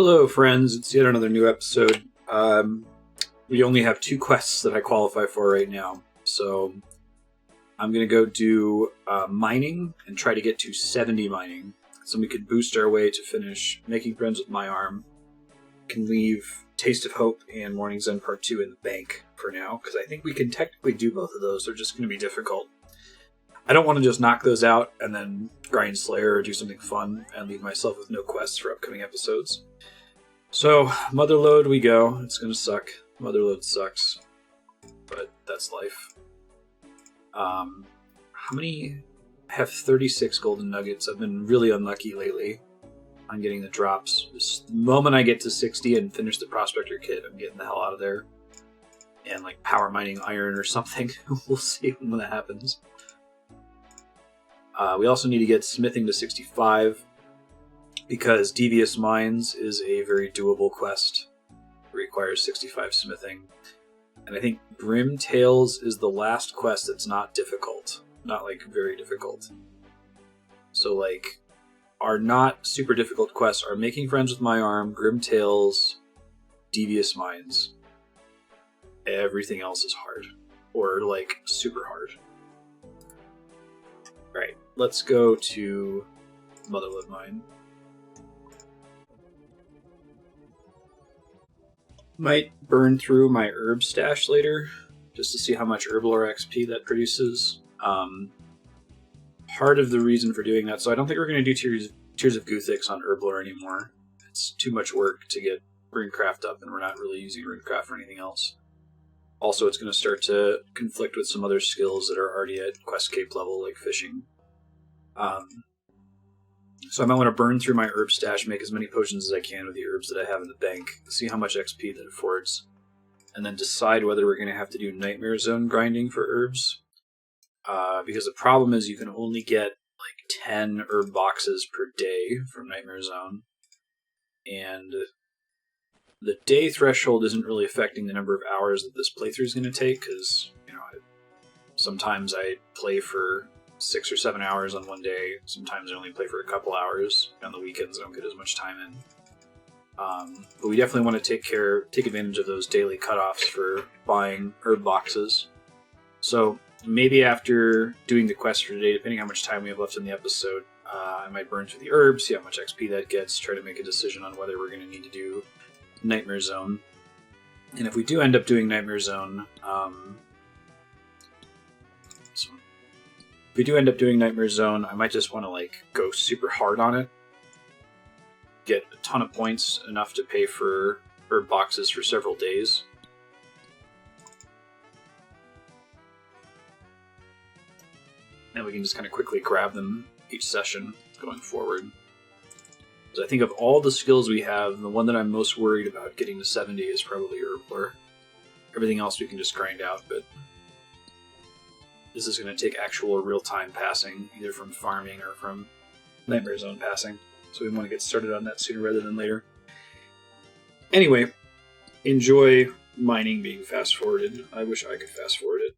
Hello, friends. It's yet another new episode. We only have 2 quests that I qualify for right now, so I'm going to go do mining and try to get to 70 mining, so we could boost our way to finish Making Friends with My Arm. Can leave Taste of Hope and Morning's End Part 2 in the bank for now, because I think we can technically do both of those. They're just going to be difficult. I don't want to just knock those out and then grind Slayer or do something fun and leave myself with no quests for upcoming episodes. So, Motherlode we go. It's going to suck. Motherlode sucks. But that's life. How many? I have 36 golden nuggets. I've been really unlucky lately on getting the drops. The moment I get to 60 and finish the Prospector kit, I'm getting the hell out of there. And like power mining iron or something. We'll see when that happens. We also need to get smithing to 65. Because Devious Mines is a very doable quest. It requires 65 smithing. And I think Grim Tales is the last quest that's not difficult. Not, like, very difficult. So, like, our not super difficult quests are Making Friends with My Arm, Grim Tales, Devious Mines. Everything else is hard. Or, like, super hard. Alright, let's go to Motherlode Mine. Might burn through my herb stash later, just to see how much Herblore XP that produces. Part of the reason for doing that, so I don't think we're going to do Tears of Guthix on Herblore anymore. It's too much work to get Runecraft up, and we're not really using Runecraft for anything else. Also, it's going to start to conflict with some other skills that are already at Quest Cape level, like fishing. So I might want to burn through my herb stash, make as many potions as I can with the herbs that I have in the bank, see how much XP that affords, and then decide whether we're going to have to do Nightmare Zone grinding for herbs. Because the problem is you can only get like 10 herb boxes per day from Nightmare Zone, and the day threshold isn't really affecting the number of hours that this playthrough is going to take, because sometimes I play for 6 or 7 hours on one day. Sometimes I only play for a couple hours. On the weekends, I don't get as much time in. But we definitely want to take advantage of those daily cutoffs for buying herb boxes. So maybe after doing the quest for today, depending how much time we have left in the episode, I might burn through the herbs, see how much XP that gets, try to make a decision on whether we're going to need to do Nightmare Zone. And if we do end up doing Nightmare Zone, if we do end up doing Nightmare Zone, I might just want to go super hard on it. Get a ton of points, enough to pay for herb boxes for several days. And we can just kind of quickly grab them each session going forward. So I think of all the skills we have, the one that I'm most worried about getting to 70 is probably Herblore. Everything else we can just grind out, but this is going to take actual real-time passing, either from farming or from Nightmare Zone passing. So we want to get started on that sooner rather than later. Anyway, enjoy mining being fast-forwarded. I wish I could fast-forward it.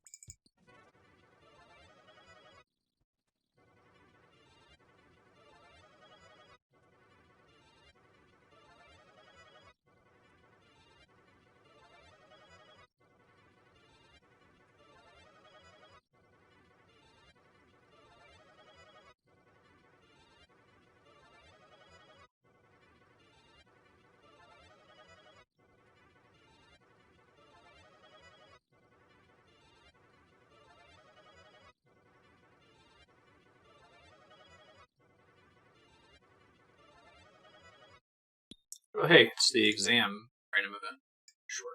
Oh hey, it's the exam random event. Sure.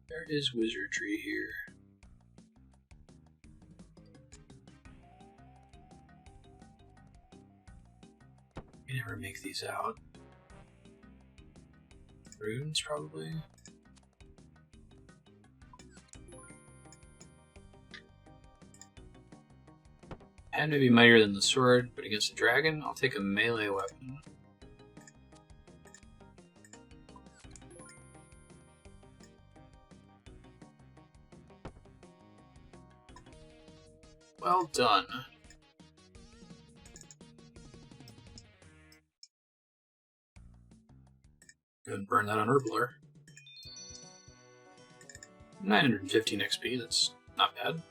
There is wizardry here. I never make these out. Runes, probably? Hand may be mightier than the sword, but against a dragon, I'll take a melee weapon. Well done. Go ahead and burn that on Herbler. 915 XP, that's not bad.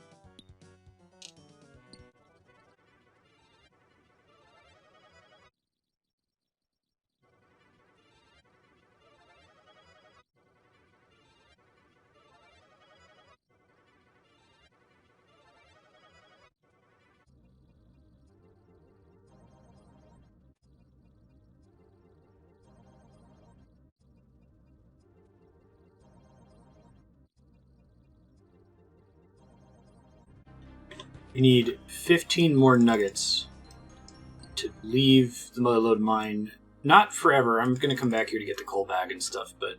We need 15 more nuggets to leave the Motherlode mine. Not forever, I'm going to come back here to get the coal bag and stuff, but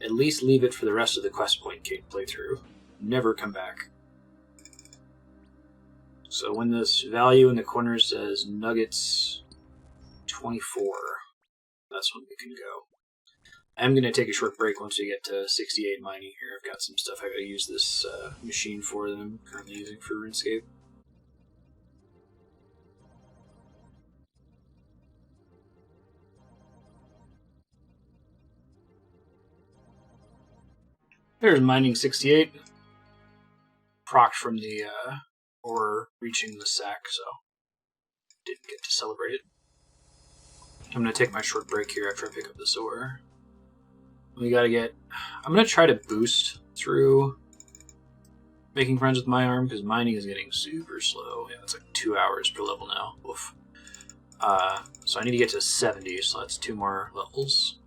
at least leave it for the rest of the quest point playthrough. Never come back. So when this value in the corner says nuggets 24, that's when we can go. I'm going to take a short break once we get to 68 mining here. I've got some stuff I got to use this machine for that I'm currently using for RuneScape. There's mining 68. Proc from the ore reaching the sack, so didn't get to celebrate it. I'm going to take my short break here after I pick up this ore. We got to get... I'm going to try to boost through making friends with my arm, because mining is getting super slow. Yeah, it's like 2 hours per level now. Oof. So I need to get to 70, so that's 2 more levels.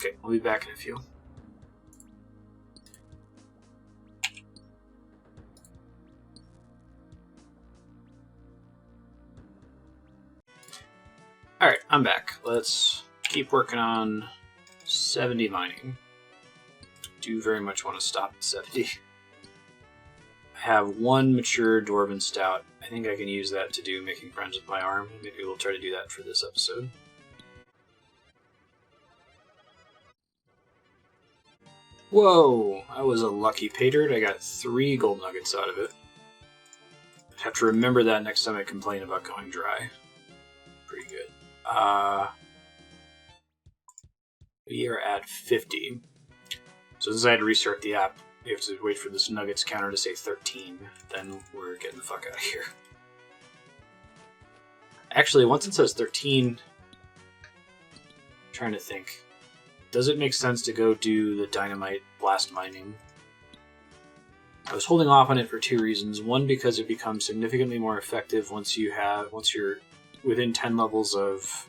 Okay, I'll be back in a few. Alright, I'm back. Let's keep working on 70 mining. Do very much want to stop at 70. I have 1 mature Dwarven Stout. I think I can use that to do making friends with my arm. Maybe we'll try to do that for this episode. Whoa! I was a lucky paydirt. I got 3 gold nuggets out of it. I'd have to remember that next time I complain about going dry. Pretty good. We are at 50. So since I had to restart the app, we have to wait for this nuggets counter to say 13. Then we're getting the fuck out of here. Actually, once it says 13, I'm trying to think. Does it make sense to go do the dynamite blast mining? I was holding off on it for 2 reasons. One, because it becomes significantly more effective once you're within 10 levels of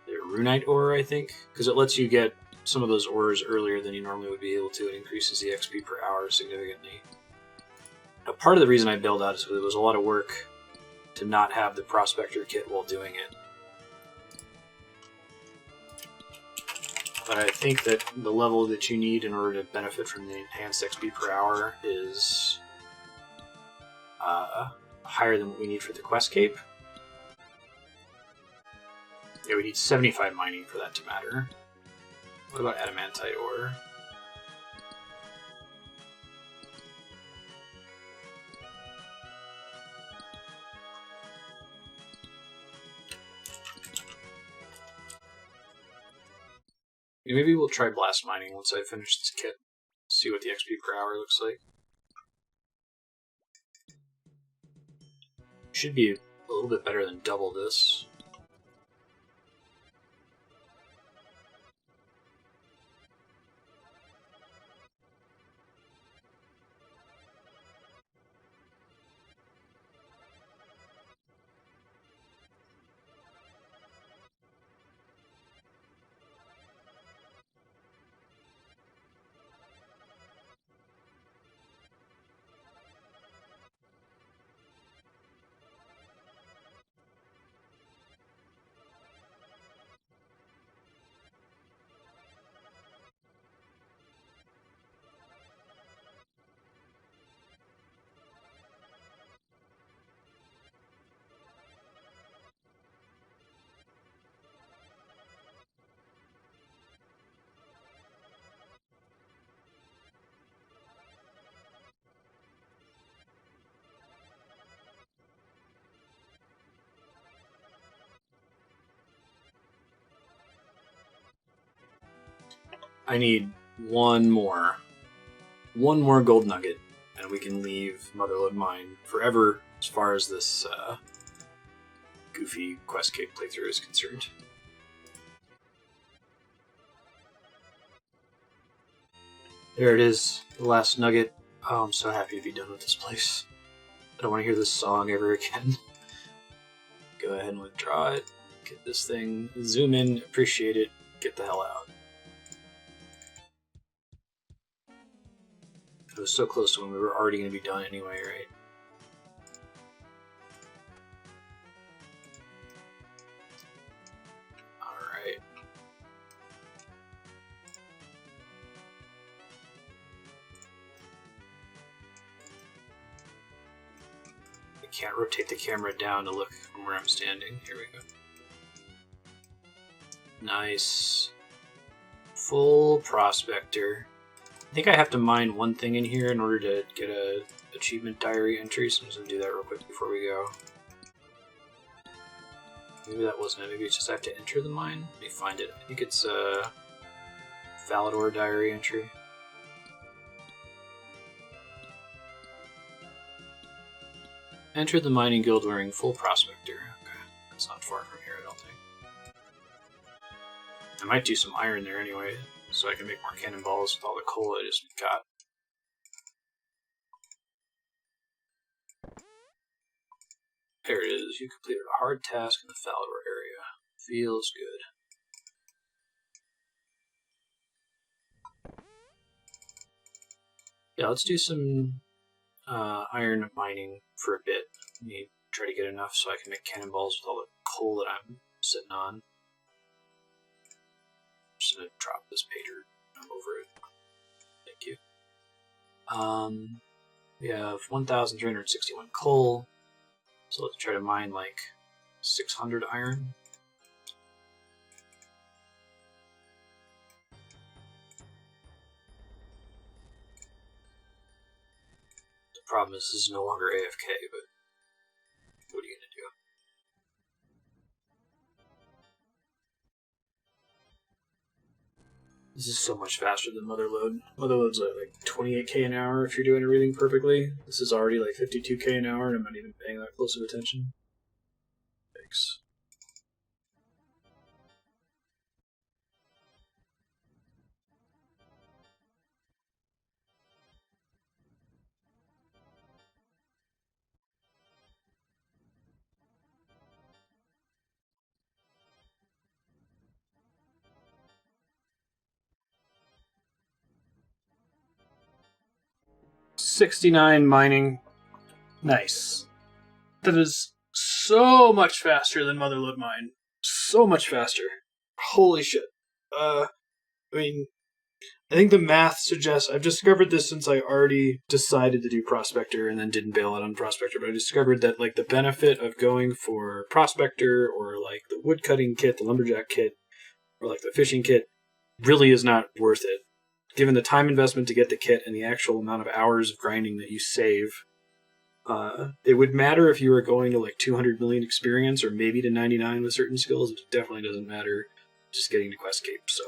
the runite ore, I think, because it lets you get some of those ores earlier than you normally would be able to. It increases the XP per hour significantly. Now, part of the reason I bailed out is because it was a lot of work to not have the prospector kit while doing it. But I think that the level that you need in order to benefit from the enhanced XP per hour is higher than what we need for the quest cape. Yeah, we need 75 mining for that to matter. What about adamantite ore? Maybe we'll try blast mining once I finish this kit. See what the XP per hour looks like. Should be a little bit better than double this. I need one more gold nugget, and we can leave Motherlode Mine forever as far as this goofy QuestCape playthrough is concerned. There it is, the last nugget. Oh, I'm so happy to be done with this place. I don't want to hear this song ever again. Go ahead and withdraw it. Get this thing, zoom in, appreciate it, get the hell out. It was so close to when we were already going to be done anyway, right? Alright. I can't rotate the camera down to look from where I'm standing. Here we go. Nice. Full prospector. I think I have to mine one thing in here in order to get a achievement diary entry, so I'm just going to do that real quick before we go. Maybe that wasn't it. Maybe it's just I have to enter the mine. Let me find it. I think it's a Falador diary entry. Enter the mining guild wearing full prospector. Okay, that's not far from here, I don't think. I might do some iron there anyway, so I can make more cannonballs with all the coal I just got. There it is. You completed a hard task in the Falador area. Feels good. Yeah, let's do some iron mining for a bit. Let me try to get enough so I can make cannonballs with all the coal that I'm sitting on. I'm just going to drop this pager over it. Thank you. We have 1,361 coal. So let's try to mine like 600 iron. The problem is this is no longer AFK, but what are you going to do? This is so much faster than Motherlode. Motherlode's like 28k an hour if you're doing everything perfectly. This is already like 52k an hour, and I'm not even paying that close of attention. Thanks. $69 mining. Nice. That is so much faster than Motherlode Mine. So much faster. Holy shit. I mean, I think the math suggests, I've discovered this since I already decided to do Prospector and then didn't bail out on Prospector, but I discovered that like the benefit of going for Prospector or like the woodcutting kit, the lumberjack kit, or like the fishing kit really is not worth it. Given the time investment to get the kit and the actual amount of hours of grinding that you save, it would matter if you were going to like 200 million experience or maybe to 99 with certain skills. It definitely doesn't matter just getting to QuestCape. So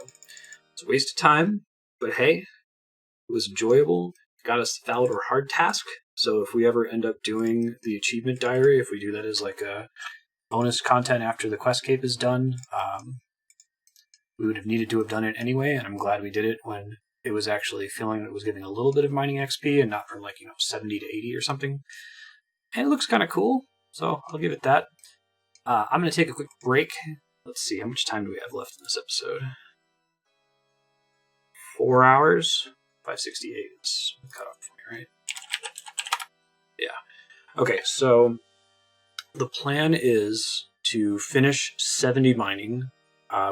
it's a waste of time, but hey, it was enjoyable. It got us the Falador hard task. So if we ever end up doing the achievement diary, if we do that as like a bonus content after the QuestCape is done, we would have needed to have done it anyway, and I'm glad we did it when it was actually feeling that it was giving a little bit of mining XP and not from like, 70 to 80 or something. And it looks kind of cool, so I'll give it that. I'm going to take a quick break. Let's see, how much time do we have left in this episode? 4 hours? 568. It's cut off for me, right? Yeah. Okay, so the plan is to finish 70 mining,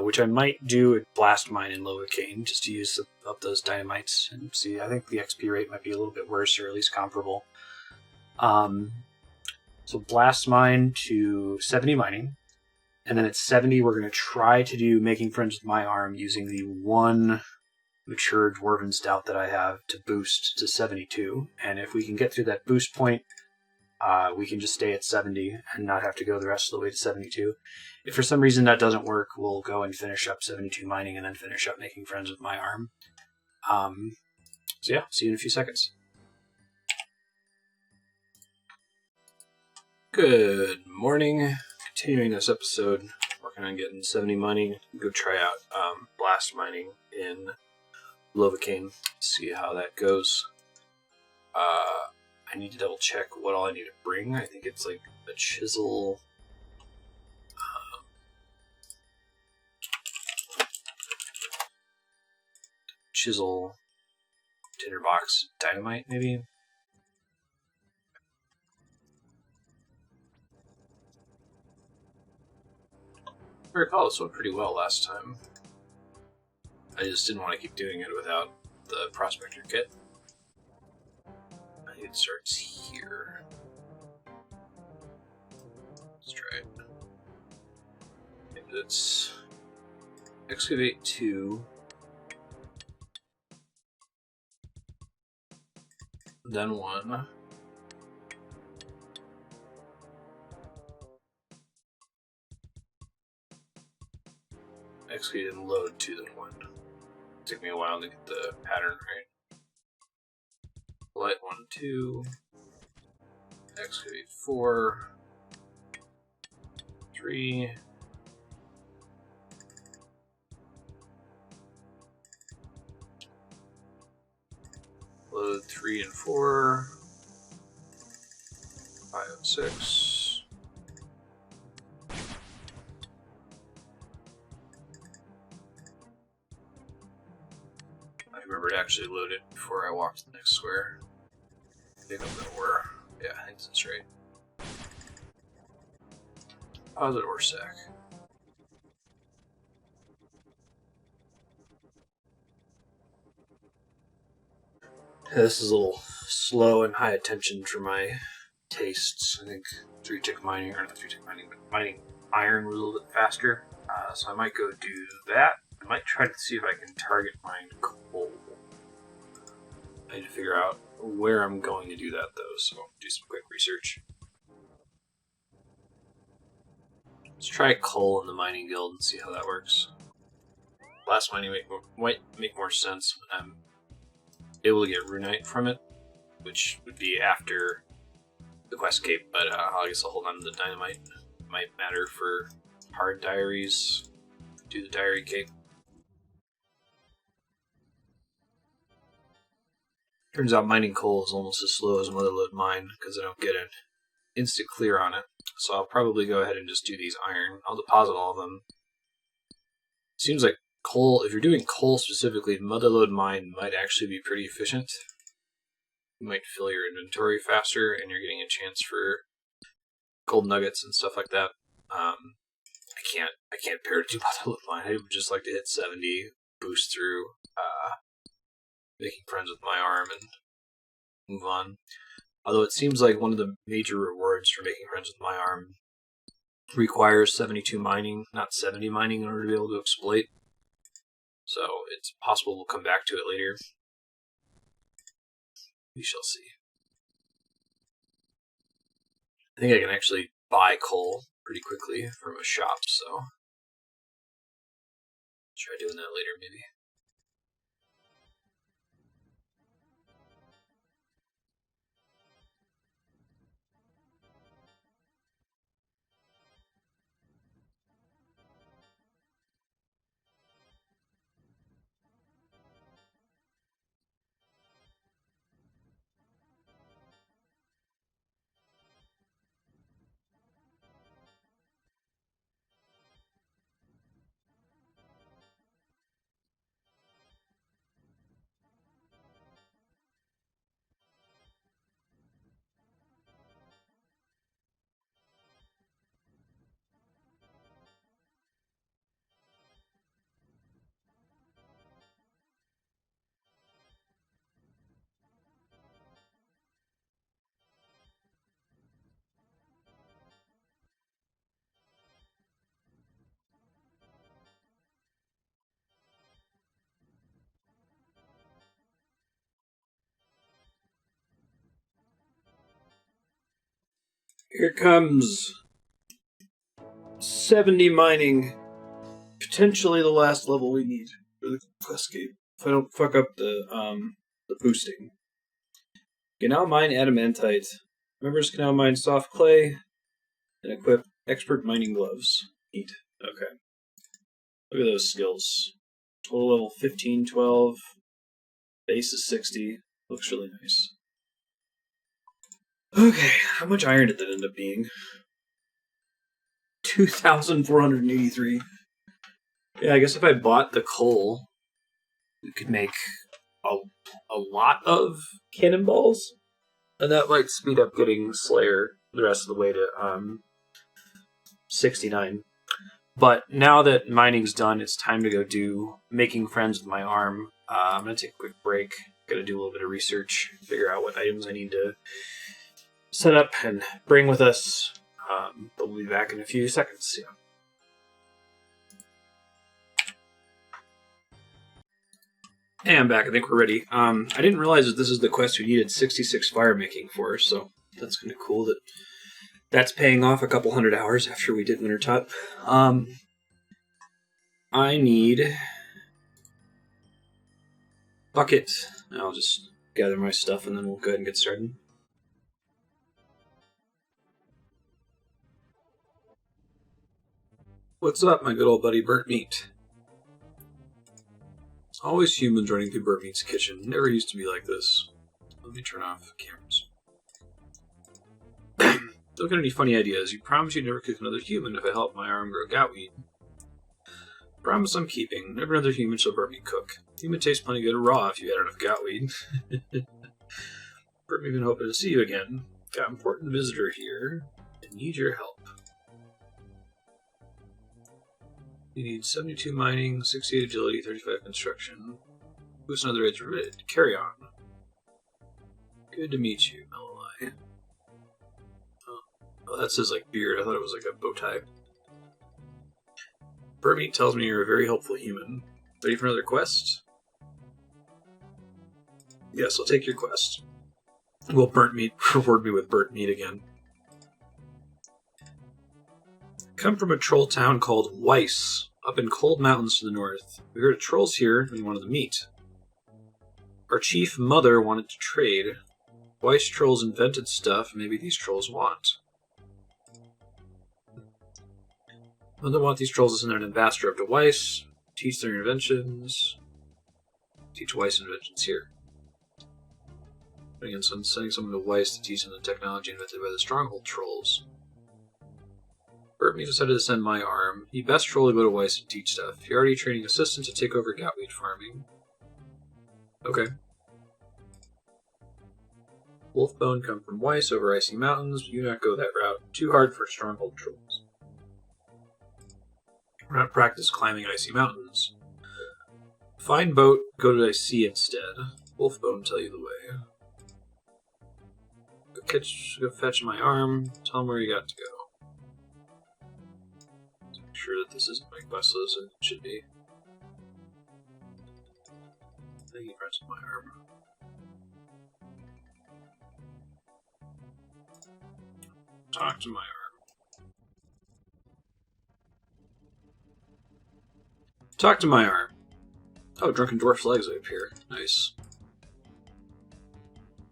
which I might do at Blast Mine in Lowercane, just to use up those dynamites and see. I think the XP rate might be a little bit worse, or at least comparable. So Blast Mine to 70 mining, and then at 70 we're going to try to do Making Friends with My Arm using the one mature Dwarven Stout that I have to boost to 72, and if we can get through that boost point, we can just stay at 70 and not have to go the rest of the way to 72. If for some reason that doesn't work, we'll go and finish up 72 mining and then finish up making friends with my arm. So yeah, see you in a few seconds. Good morning. Continuing this episode, working on getting 70 mining. Go try out blast mining in Lovacaine, see how that goes. I need to double check what all I need to bring. I think it's like a chisel, tinderbox, dynamite maybe. I recall this went pretty well last time. I just didn't want to keep doing it without the prospector kit. I think it starts here. Let's try it. It's excavate 2, then 1. Excavate and load 2, then 1. Took me a while to get the pattern right. Light 1, 2. Excavate 4. 3. Load 3 and 4. 5 and 6. I remember to actually load it before I walked to the next square. I think I'm gonna wear. Yeah, I think that's right. Positive ore sack. Yeah, this is a little slow and high attention for my tastes. I think 3-tick mining, or not 3-tick mining, but mining iron was a little bit faster. So I might go do that. I might try to see if I can target mine coal. I need to figure out where I'm going to do that though, so I'll do some quick research. Let's try coal in the mining guild and see how that works. Blast mining might make more sense when I'm able to get runite from it, which would be after the quest cape, but I guess I'll hold on to the dynamite. It might matter for hard diaries. Do the diary cape. Turns out mining coal is almost as slow as Motherlode mine because I don't get an instant clear on it. So I'll probably go ahead and just do these iron. I'll deposit all of them. Seems like coal, if you're doing coal specifically, Motherlode mine might actually be pretty efficient. You might fill your inventory faster and you're getting a chance for gold nuggets and stuff like that. I can't pair it to Motherlode mine. I would just like to hit 70, boost through, making friends with my arm and move on. Although it seems like one of the major rewards for making friends with my arm requires 72 mining, not 70 mining in order to be able to exploit. So it's possible we'll come back to it later. We shall see. I think I can actually buy coal pretty quickly from a shop, so try doing that later maybe. Here comes 70 mining. Potentially the last level we need for the Questcape. If I don't fuck up the boosting. Can now mine adamantite. Members can now mine soft clay and equip expert mining gloves. Neat. Okay. Look at those skills. Total level 15, 12. Base is 60. Looks really nice. Okay, how much iron did that end up being? 2,483. Yeah, I guess if I bought the coal, we could make a lot of cannonballs. And that might speed up getting Slayer the rest of the way to 69. But now that mining's done, it's time to go do making friends with my arm. I'm going to take a quick break. Gotta do a little bit of research, figure out what items I need to set up and bring with us. But we'll be back in a few seconds. Yeah. Hey, I'm back. I think we're ready. I didn't realize that this is the quest we needed 66 fire making for, so that's kind of cool that that's paying off a couple hundred hours after we did Wintertop. I need bucket. I'll just gather my stuff and then we'll go ahead and get started. What's up, my good old buddy Burnt Meat? It's always humans running through Burnt Meat's kitchen. Never used to be like this. Let me turn off cameras. Don't get any funny ideas. You promise you'd never cook another human if I help my arm grow goutweed. Promise I'm keeping. Never another human shall Burnt Meat cook. Human tastes plenty good raw if you add enough goutweed. Burnt Meat been hoping to see you again. Got an important visitor here. I need your help. You need 72 mining, 68 agility, 35 construction. Boost another edge rid. Carry on. Good to meet you, Meloli. Oh, that says like beard. I thought it was like a bow tie. Burnt Meat tells me you're a very helpful human. Ready for another quest? Yes, I'll take your quest. Will Burnt Meat reward me with Burnt Meat again? Come from a troll town called Weiss, up in cold mountains to the north. We heard of trolls here and we wanted to meet. Our chief mother wanted to trade. Weiss trolls invented stuff maybe these trolls want. Mother want these trolls to send an ambassador up to Weiss, teach their inventions, teach Weiss inventions here. Again, so I'm sending someone to Weiss to teach them the technology invented by the stronghold trolls. Burnt Meat decided to send my arm. He best troll to go to Weiss and teach stuff. You're already training assistant to take over goutweed farming. Okay. Wolfbone come from Weiss over icy mountains, but you not go that route. Too hard for stronghold trolls. We're not practice climbing icy mountains. Find boat, go to the sea instead. Wolfbone tell you the way. Go fetch my arm, tell him where you got to go. Sure that this isn't my quest list, and it should be. Thank you, friends, with my arm. Talk to my arm. Talk to my arm. Oh, Drunken Dwarf's legs appear. Nice.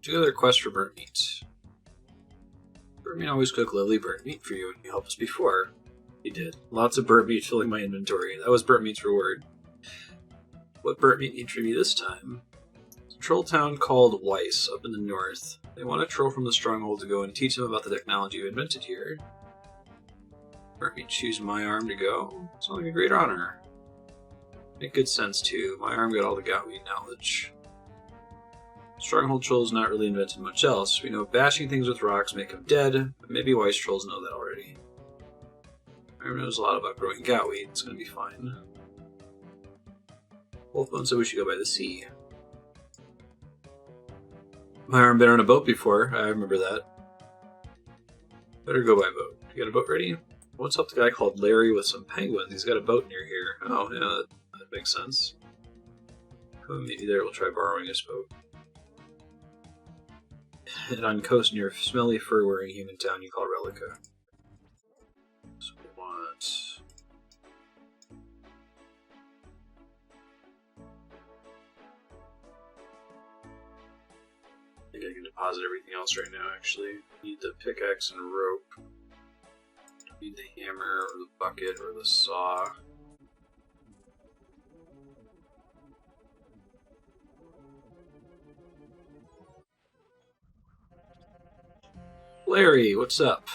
Do another quest for Burnt Meat. Burnt Meat always cook lovely burnt meat for you, and you helped us before. He did. Lots of Burnt Meat filling my inventory. That was Burnt Meat's reward. What Burnt Meat need from me this time? It's a troll town called Weiss, up in the north. They want a troll from the stronghold to go and teach them about the technology you invented here. Burnt Meat choose my arm to go? Sounds like a great honor. Make good sense, too. My arm got all the goutweed knowledge. Stronghold trolls not really invented much else. We know bashing things with rocks make them dead, but maybe Weiss trolls know that already. My arm knows a lot about growing goutweed. It's going to be fine. Wolfbone said we should go by the sea. My arm been on a boat before. I remember that. Better go by boat. You got a boat ready? Once helped a guy called Larry with some penguins. He's got a boat near here. Oh, yeah, that makes sense. Come and meet me there. We'll try borrowing his boat. and on coast near smelly fur-wearing human town you call Relica. So what? I think I can deposit everything else right now, actually. Need the pickaxe and rope. Need the hammer, or the bucket, or the saw. Larry, what's up?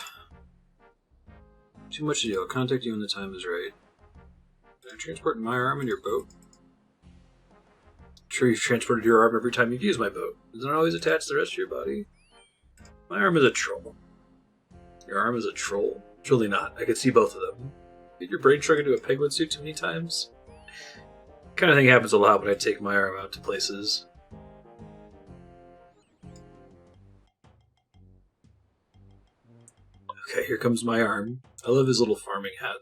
Too much to do. I'll contact you when the time is right. Can I transport my arm in your boat? Sure, you've transported your arm every time you've used my boat. Isn't it always attached to the rest of your body? My arm is a troll. Your arm is a troll? Surely not. I could see both of them. Did your brain shrunk into a penguin suit too many times? Kind of thing happens a lot when I take my arm out to places. Okay, here comes my arm. I love his little farming hat.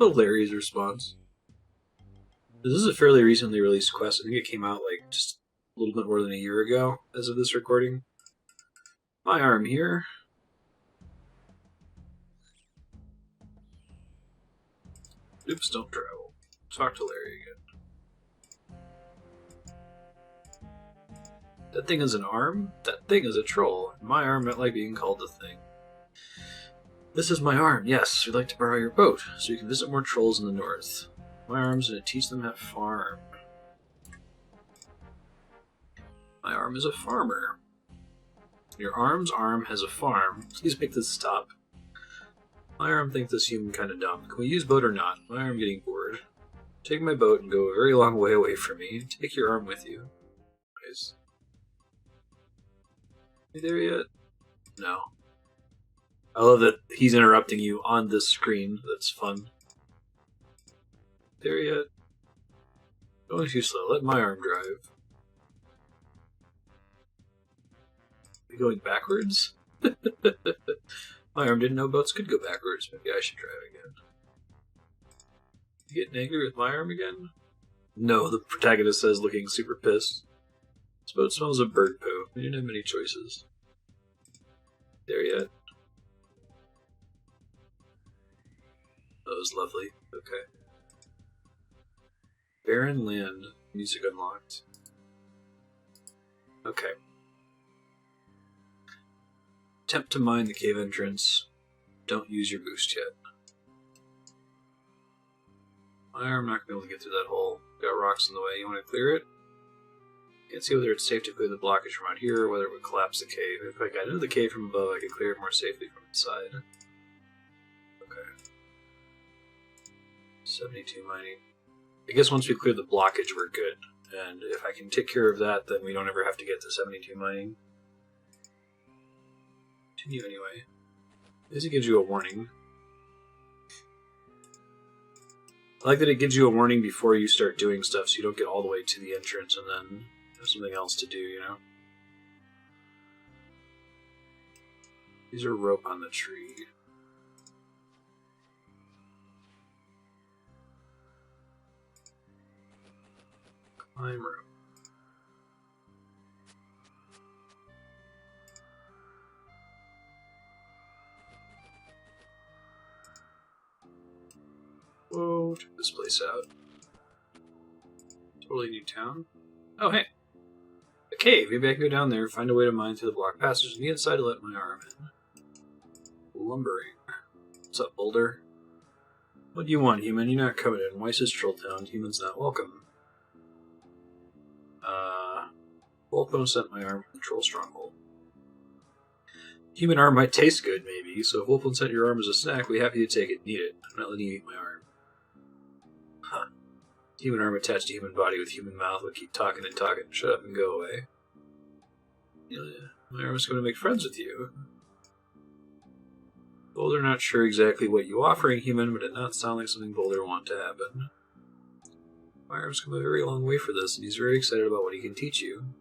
Larry's response. This is a fairly recently released quest. I think it came out like just a little bit more than a year ago as of this recording. My arm here. Oops, don't travel. Talk to Larry again. That thing is an arm? That thing is a troll. My arm not like being called a thing. This is my arm, yes. We'd like to borrow your boat, so you can visit more trolls in the north. My arm's gonna teach them how to farm. My arm is a farmer. Your arm's arm has a farm. Please make this stop. My arm thinks this human kinda dumb. Can we use boat or not? My arm getting bored. Take my boat and go a very long way away from me. Take your arm with you. Nice. Are you there yet? No. I love that he's interrupting you on this screen. That's fun. There yet? Going too slow. Let my arm drive. Are we going backwards? My arm didn't know boats could go backwards. Maybe I should drive again. You getting angry with my arm again? No, the protagonist says, looking super pissed. This boat smells of bird poo. We didn't have many choices. There yet? That was lovely. Okay. Barren land. Music unlocked. Okay. Attempt to mine the cave entrance. Don't use your boost yet. I'm not going to be able to get through that hole. Got rocks in the way. You want to clear it? Can't see whether it's safe to clear the blockage from out here or whether it would collapse the cave. If I got into the cave from above, I could clear it more safely from inside. Okay. 72 mining. I guess once we clear the blockage, we're good. And if I can take care of that, then we don't ever have to get to 72 mining. Continue anyway. This gives you a warning. I like that it gives you a warning before you start doing stuff so you don't get all the way to the entrance and then have something else to do, you know? These are rope on the tree. Climb rope. Whoa, check this place out. Totally new town. Oh, hey. A cave. Maybe I can go down there, find a way to mine through the block passage on the inside to let my arm in. Lumbering. What's up, Boulder? What do you want, human? You're not coming in. Weiss is Troll Town. Human's not welcome. Wolfbone sent my arm from the Troll Stronghold. Human arm might taste good, maybe, so if Wolfbone sent your arm as a snack, we'd be happy to take it and eat it. I'm not letting you eat my arm. Huh. Human arm attached to human body with human mouth would keep talking and talking. Shut up and go away. Yeah, my arm is going to make friends with you. Boulder not sure exactly what you offering, human, but it not sound like something Boulder want to happen. My arm's come a very long way for this, and he's very excited about what he can teach you.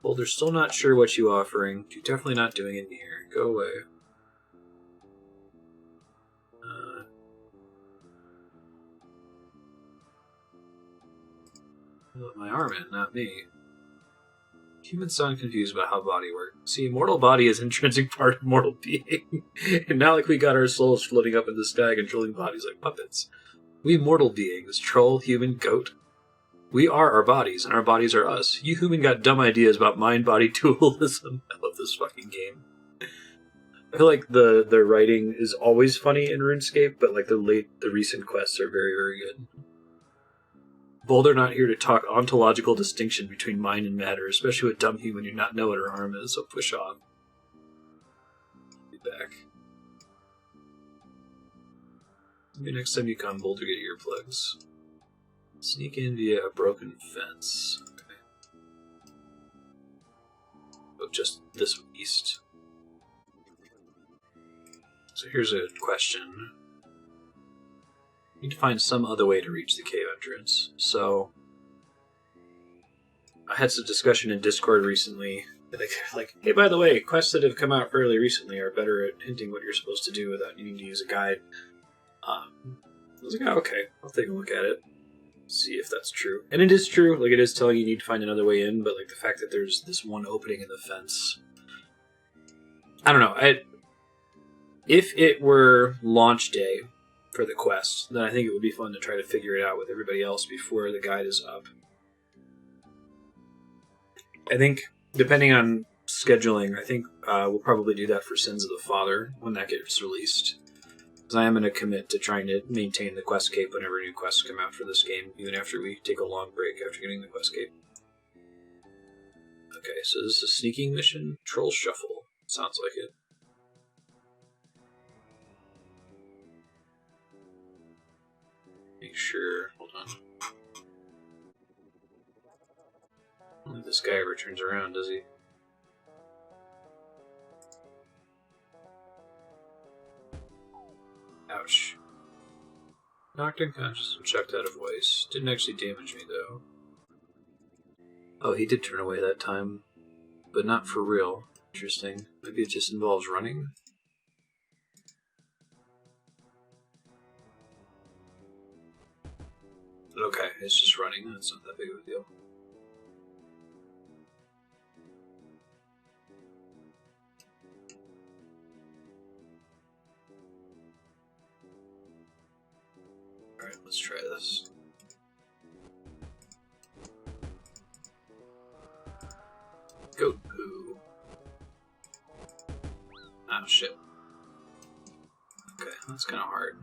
Boulder's still not sure what you offering. You're definitely not doing it in here. Go away. My arm in, not me. Humans sound confused about how body works. See, mortal body is an intrinsic part of mortal being. And now like we got our souls floating up in the sky controlling bodies like puppets. We mortal beings, troll, human, goat. We are our bodies, and our bodies are us. You human got dumb ideas about mind-body dualism. I love this fucking game. I feel like the writing is always funny in RuneScape, but like the recent quests are very, very good. Boulder not here to talk ontological distinction between mind and matter, especially with dumb human you not know what her arm is, so push off. Be back. Maybe next time you come, Boulder, get earplugs. Sneak in via a broken fence. Okay. But just this east. So here's a question. Need to find some other way to reach the cave entrance. So I had some discussion in Discord recently. Like, hey, by the way, quests that have come out fairly recently are better at hinting what you're supposed to do without needing to use a guide. I was like, oh, okay, I'll take a look at it, see if that's true. And it is true. Like, it is telling you need to find another way in, but like the fact that there's this one opening in the fence, I don't know. If it were launch day for the quest, then I think it would be fun to try to figure it out with everybody else before the guide is up. I think, depending on scheduling, I think we'll probably do that for Sins of the Father when that gets released. Because I am going to commit to trying to maintain the quest cape whenever new quests come out for this game, even after we take a long break after getting the quest cape. Okay, so this is a sneaking mission. Troll Shuffle. Sounds like it. Make sure. Hold on. I don't think this guy ever turns around, does he? Ouch. Knocked unconscious and chucked out of voice. Didn't actually damage me, though. Oh, he did turn away that time. But not for real. Interesting. Maybe it just involves running? Okay, it's just running. That's not that big of a deal. Alright, let's try this. Goat poo. Oh, shit. Okay, that's kind of hard.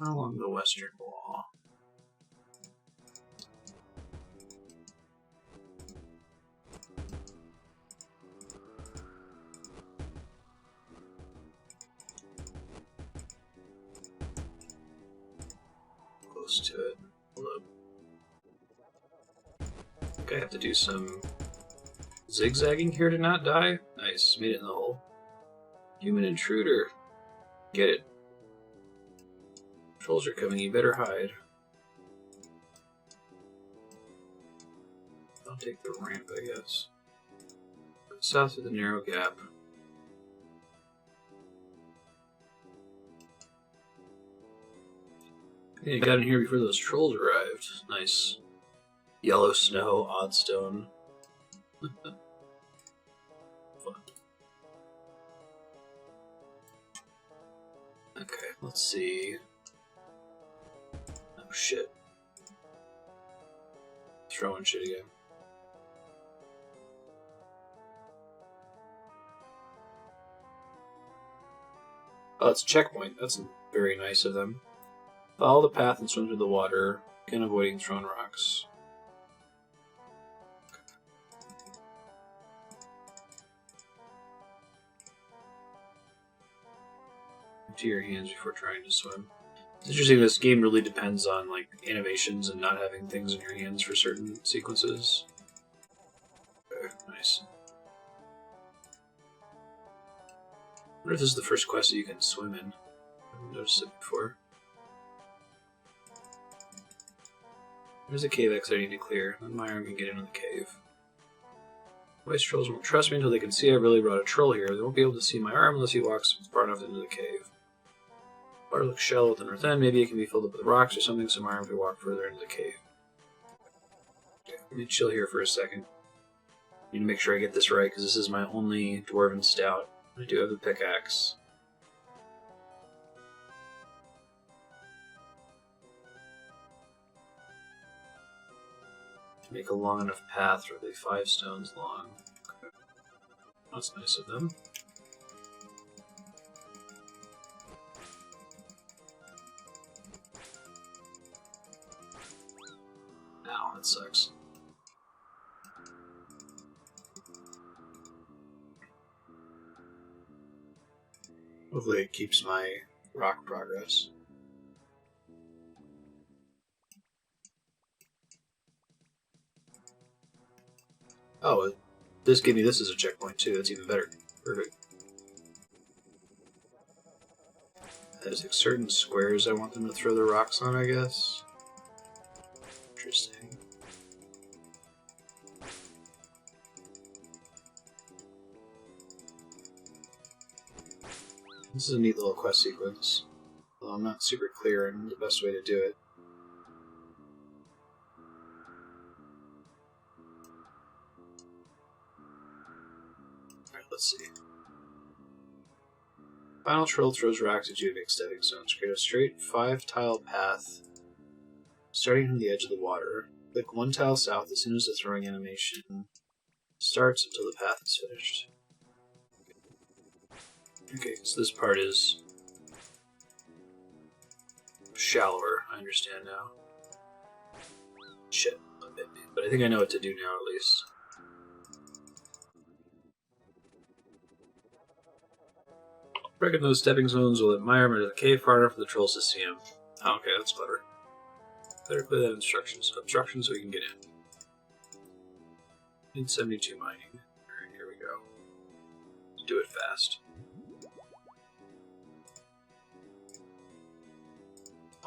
Along the western wall. Close to it. Hold up. I think I have to do some zigzagging here to not die. Nice, made it in the hole. Human intruder. Get it. Trolls are coming, you better hide. I'll take the ramp, I guess. South of the narrow gap. Okay, got in here before those trolls arrived. Nice. Yellow snow, odd stone. Fun. Okay, let's see. Oh shit. Throwing shit again. Oh, it's a checkpoint. That's very nice of them. Follow the path and swim through the water, again avoiding thrown rocks. Empty your hands before trying to swim. It's interesting, this game really depends on like animations and not having things in your hands for certain sequences. Okay, nice. I wonder if this is the first quest that you can swim in. I haven't noticed it before. There's a cave exit I need to clear, then my arm can get into the cave. Voice trolls won't trust me until they can see I really brought a troll here. They won't be able to see my arm unless he walks far enough into the cave. Water looks shallow at the north end. Maybe it can be filled up with rocks or something so my arm can walk further into the cave. Okay, let me chill here for a second. Need to make sure I get this right because this is my only dwarven stout. I do have a pickaxe. To make a long enough path, roughly 5 stones long. Okay. That's nice of them. Ow, that sucks. Hopefully it keeps my rock progress. Oh, this gave me this as a checkpoint too. That's even better. Perfect. There's like certain squares I want them to throw the rocks on, I guess. Interesting. This is a neat little quest sequence, although I'm not super clear on the best way to do it. Alright, let's see. Final troll throws rocks at you to make stepping stones. Create a straight 5-tile path starting from the edge of the water. Click 1 tile south as soon as the throwing animation starts until the path is finished. Okay, so this part is shallower, I understand now. Shit, that bit me. But I think I know what to do now, at least. Breaking those stepping stones will let my arm into the cave far enough for the trolls to see him. Oh, okay, that's clever. Better clear that obstruction so we can get in. Need 72 mining. Alright, here we go. Let's do it fast.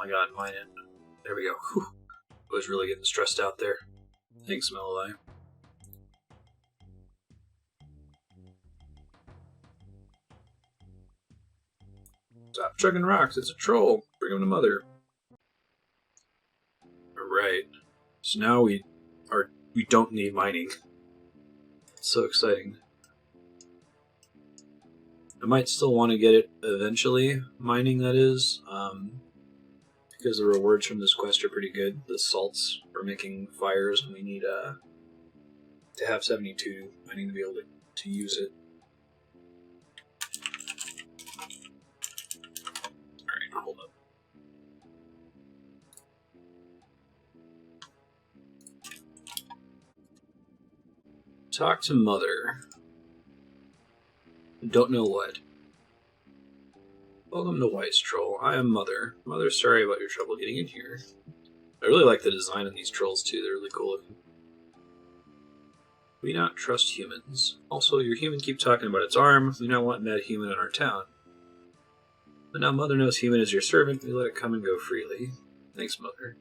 Oh my god, mine it. There we go. Whew. I was really getting stressed out there. Thanks, Melody. Stop chugging rocks, it's a troll. Bring him to Mother. Alright. So now we don't need mining. It's so exciting. I might still want to get it eventually, mining that is, because the rewards from this quest are pretty good. The salts for making fires, and we need to have 72 mining to be able to use it. Alright, hold up. Talk to Mother. Don't know what. Welcome to Wise Troll. I am Mother. Mother, sorry about your trouble getting in here. I really like the design of these trolls too, they're really cool looking. We not trust humans. Also, your human keep talking about its arm. We not want that human in our town. But now Mother knows human is your servant, we let it come and go freely. Thanks, Mother.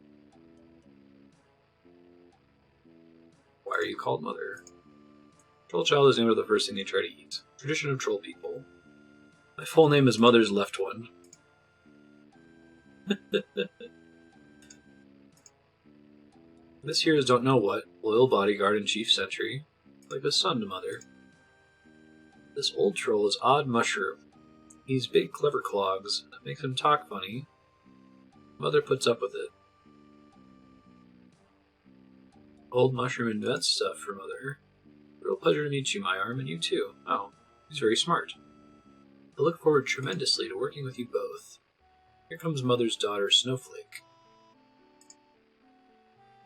Why are you called Mother? Troll child is named after the first thing they try to eat. Tradition of troll people. My full name is Mother's Left One. This here is Don't Know What, loyal bodyguard and chief sentry, like a son to Mother. This old troll is Odd Mushroom. He's big, clever clogs that makes him talk funny. Mother puts up with it. Old Mushroom invents stuff for Mother. Real pleasure to meet you, my arm, and you too. Oh, he's very smart. I look forward tremendously to working with you both. Here comes Mother's daughter, Snowflake.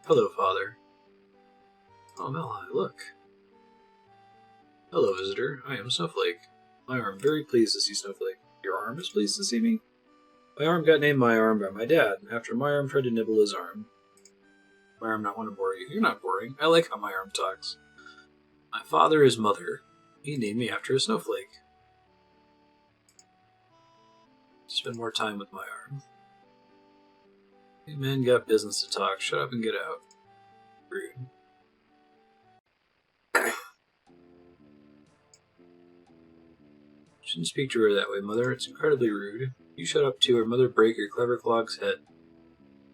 Hello, Father. Oh, Melhi, look. Hello, visitor. I am Snowflake. My arm very pleased to see Snowflake. Your arm is pleased to see me? My arm got named My Arm by my dad, after my arm tried to nibble his arm. My arm not want to bore you. You're not boring. I like how my arm talks. My father is Mother. He named me after a snowflake. Spend more time with my arm. You men got business to talk. Shut up and get out. Rude. Shouldn't speak to her that way, Mother. It's incredibly rude. You shut up too, or Mother break your clever clog's head.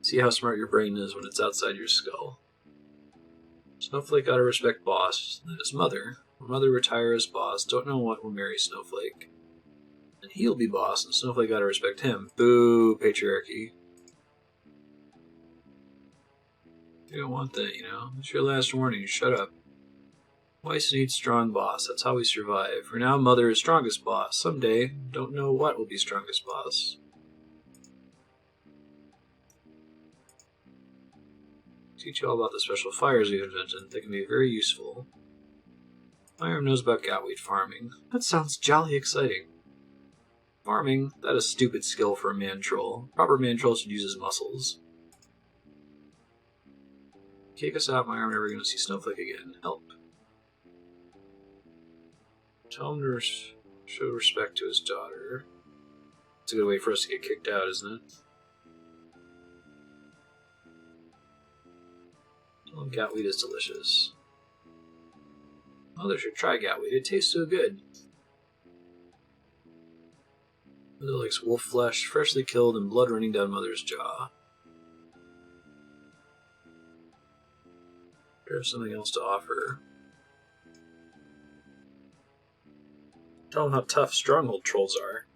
See how smart your brain is when it's outside your skull. Snowflake gotta respect boss. Then his mother. When Mother retire as boss, don't know what will marry Snowflake. And he'll be boss, and Snowflake gotta respect him. Boo, patriarchy. You don't want that, you know. It's your last warning. Shut up. Weiss needs strong boss. That's how we survive. For now, Mother is strongest boss. Someday, don't know what will be strongest boss. Teach you all about the special fires we've invented. They can be very useful. My arm knows about goutweed farming. That sounds jolly exciting. Farming? That is a stupid skill for a man-troll. Proper man-troll should use his muscles. Kick us out, my arm never going to see Snowflake again. Help. Tell him to show respect to his daughter. It's a good way for us to get kicked out, isn't it? Tell him goutweed is delicious. Mother should try goutweed. It tastes so good. Mother likes wolf flesh, freshly killed, and blood running down Mother's jaw. There's something else to offer. Tell them how tough stronghold trolls are.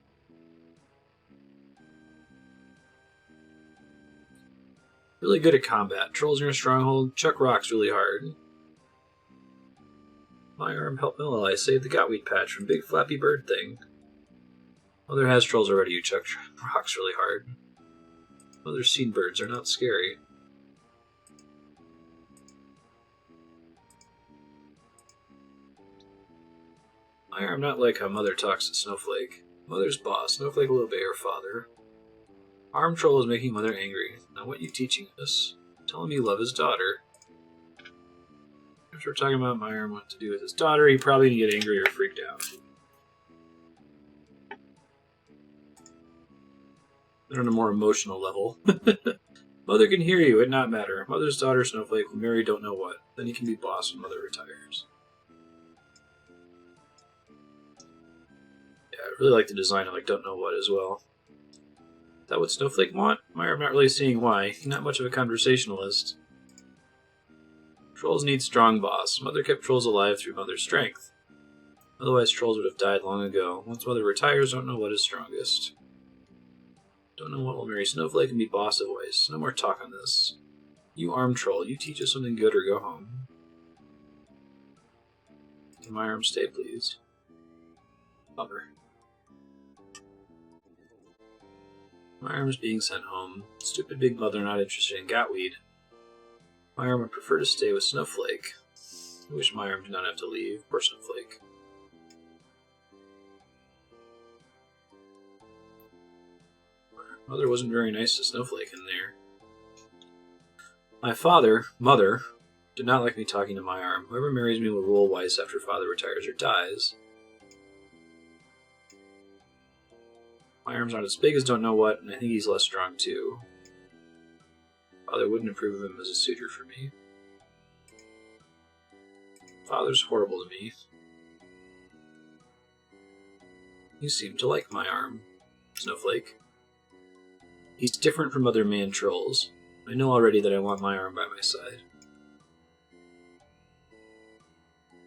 Really good at combat. Trolls in your stronghold, chuck rocks really hard. My arm helped Millelai save the goutweed patch from big flappy bird thing. Mother has trolls already who chuck rocks really hard. Mother's seed birds are not scary. I'm not like how Mother talks to Snowflake. Mother's boss. Snowflake will obey her father. Arm Troll is making Mother angry. Now what are you teaching us? Tell him you love his daughter. If we're talking about my arm what to do with his daughter, he probably didn't get angry or freaked out. But on a more emotional level. Mother can hear you, it not matter. Mother's daughter, Snowflake, will marry don't know what. Then he can be boss when Mother retires. Yeah, I really like the design of don't know what as well. Is that what Snowflake want? I'm not really seeing why. He's not much of a conversationalist. Trolls need strong boss. Mother kept trolls alive through Mother's strength. Otherwise trolls would have died long ago. Once Mother retires, don't know what is strongest. Don't know what will marry Snowflake and be boss of Weiss. No more talk on this. You arm troll, you teach us something good or go home. Can my arm stay, please? Bummer. My arm is being sent home. Stupid big mother not interested in goutweed. My arm would prefer to stay with Snowflake. I wish my arm did not have to leave. Poor Snowflake. Mother wasn't very nice to Snowflake in there. My father, Mother, did not like me talking to my arm. Whoever marries me will rule Weiss after father retires or dies. My arm's not as big as don't know what, and I think he's less strong too. Father wouldn't approve of him as a suitor for me. Father's horrible to me. You seem to like my arm, Snowflake. He's different from other man-trolls. I know already that I want my arm by my side.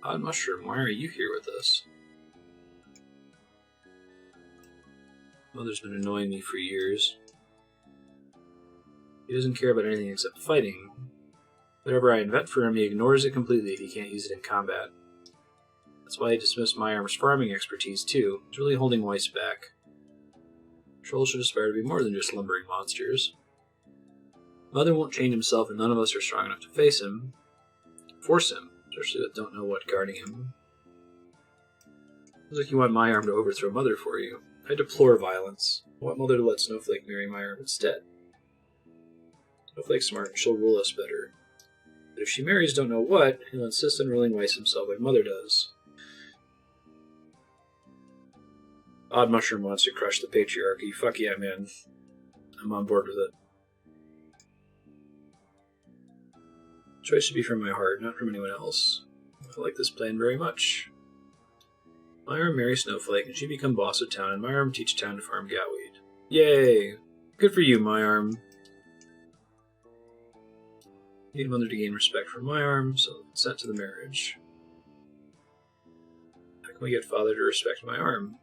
Odd Mushroom, why are you here with us? Mother's been annoying me for years. He doesn't care about anything except fighting. Whatever I invent for him, he ignores it completely if he can't use it in combat. That's why he dismissed my arm's farming expertise, too. He's really holding Weiss back. Trolls should aspire to be more than just lumbering monsters. Mother won't change himself, and none of us are strong enough to face him. Force him, especially with don't know what guarding him. Looks like you want my arm to overthrow Mother for you. I deplore violence. I want Mother to let Snowflake marry my arm instead. Snowflake's smart, and she'll rule us better. But if she marries don't know what, he'll insist on ruling Weiss himself like Mother does. Odd Mushroom wants to crush the patriarchy. Fuck yeah, man. I'm on board with it. Choice should be from my heart, not from anyone else. I like this plan very much. My arm marry Snowflake, and she become boss of town, and my arm teach town to farm gatweed. Yay! Good for you, my arm. Need mother to gain respect from my arm, so consent to the marriage. How can we get father to respect my arm?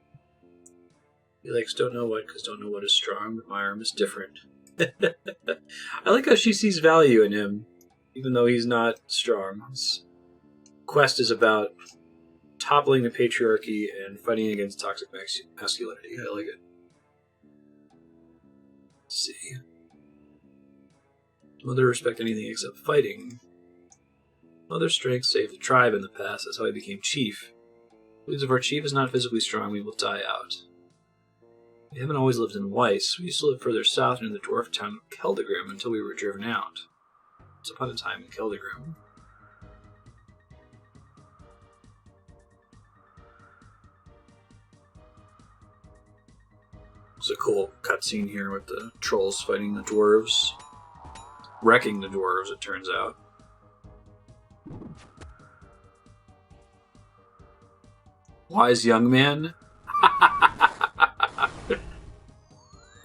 He likes don't know what, because don't know what is strong, but my arm is different. I like how she sees value in him, even though he's not strong. His quest is about toppling the patriarchy and fighting against toxic masculinity. I like it. Let's see. Mother respect anything except fighting. Mother's strength saved the tribe in the past. That's how he became chief. Believes if our chief is not physically strong, we will die out. We haven't always lived in Weiss. We used to live further south in the dwarf town of Keldegrim until we were driven out. Once upon a time in Keldegrim. It's a cool cutscene here with the trolls fighting the dwarves. Wrecking the dwarves, it turns out. Wise young man?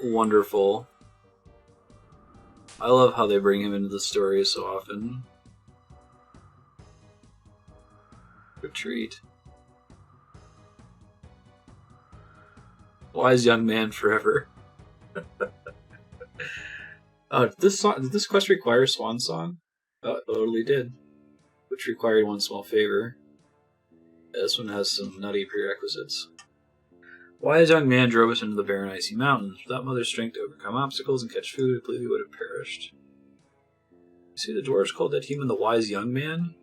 Wonderful. I love how they bring him into the story so often. Good treat. Wise young man forever. Did this quest require Swan Song? Oh, it totally did. Which required one small favor. Yeah, this one has some nutty prerequisites. Wise young man drove us into the barren icy mountains. Without mother's strength to overcome obstacles and catch food, I believe he would have perished. You see, the dwarves called that human the wise young man?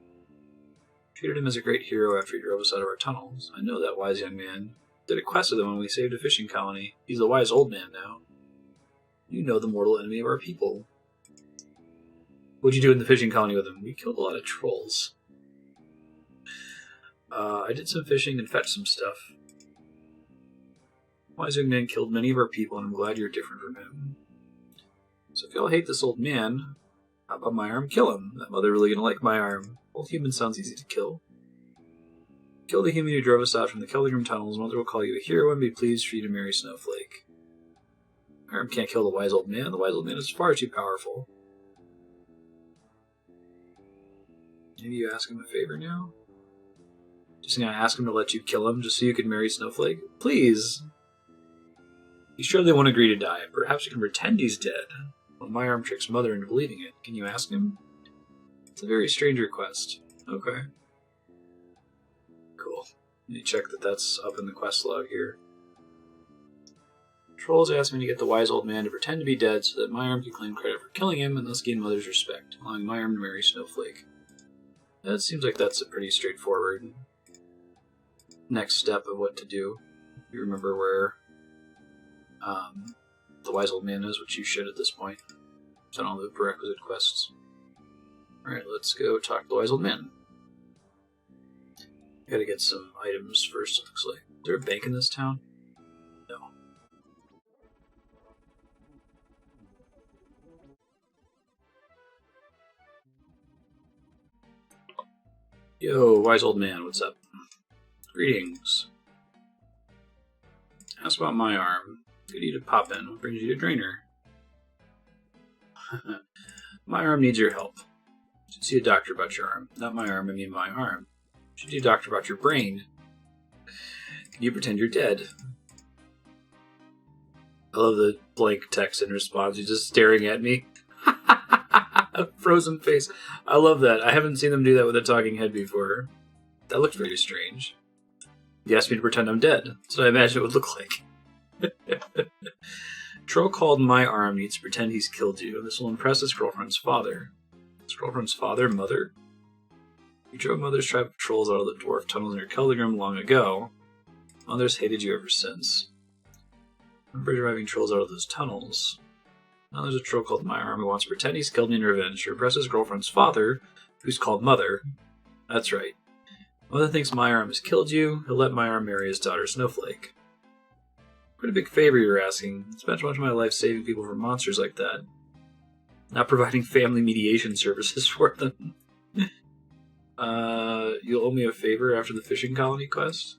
Treated him as a great hero after he drove us out of our tunnels. I know that wise young man. Did a quest with him when we saved a fishing colony. He's the wise old man now. You know the mortal enemy of our people. What'd you do in the fishing colony with him? We killed a lot of trolls. I did some fishing and fetched some stuff. Wise young man killed many of our people, and I'm glad you're different from him. So if y'all hate this old man, how about my arm? Kill him. That mother really gonna like my arm. Old human sounds easy to kill. Kill the human who drove us out from the Keldegrim tunnels. Mother will call you a hero and be pleased for you to marry Snowflake. My arm can't kill the wise old man. The wise old man is far too powerful. Maybe you ask him a favor now? Just gonna ask him to let you kill him just so you can marry Snowflake? Please! You surely won't agree to die. Perhaps you can pretend he's dead. Well, my arm tricks mother into believing it. Can you ask him? It's a very strange request. Okay. Cool. Let me check that that's up in the quest log here. Trolls asked me to get the wise old man to pretend to be dead so that my arm can claim credit for killing him and thus gain mother's respect, allowing my arm to marry Snowflake. That seems like that's a pretty straightforward next step of what to do. You remember where the wise old man is, which you should at this point. Done all the prerequisite quests. Alright, let's go talk to the wise old man. Gotta get some items first, it looks like. Is there a bank in this town? No. Yo, wise old man, what's up? Greetings. Ask about my arm. Good you to pop in. What brings you to Drainer? My arm needs your help. You should see a doctor about your arm. Not my arm, I mean my arm. You should see a doctor about your brain. Can you pretend you're dead? I love the blank text in response. He's just staring at me. A frozen face. I love that. I haven't seen them do that with a talking head before. That looked very strange. He asked me to pretend I'm dead. That's what I imagine it would look like. Troll called my arm needs to pretend he's killed you. This will impress his girlfriend's father. His girlfriend's father? Mother? You drove mother's tribe of trolls out of the dwarf tunnels near Keldegrim long ago. Mother's hated you ever since. Remember driving trolls out of those tunnels. Now there's a troll called my arm who wants to pretend he's killed me in revenge to impress his girlfriend's father, who's called Mother. That's right. Mother thinks my arm has killed you. He'll let my arm marry his daughter Snowflake. Pretty big favor you're asking. I spent much of my life saving people from monsters like that. Not providing family mediation services for them. You'll owe me a favor after the fishing colony quest.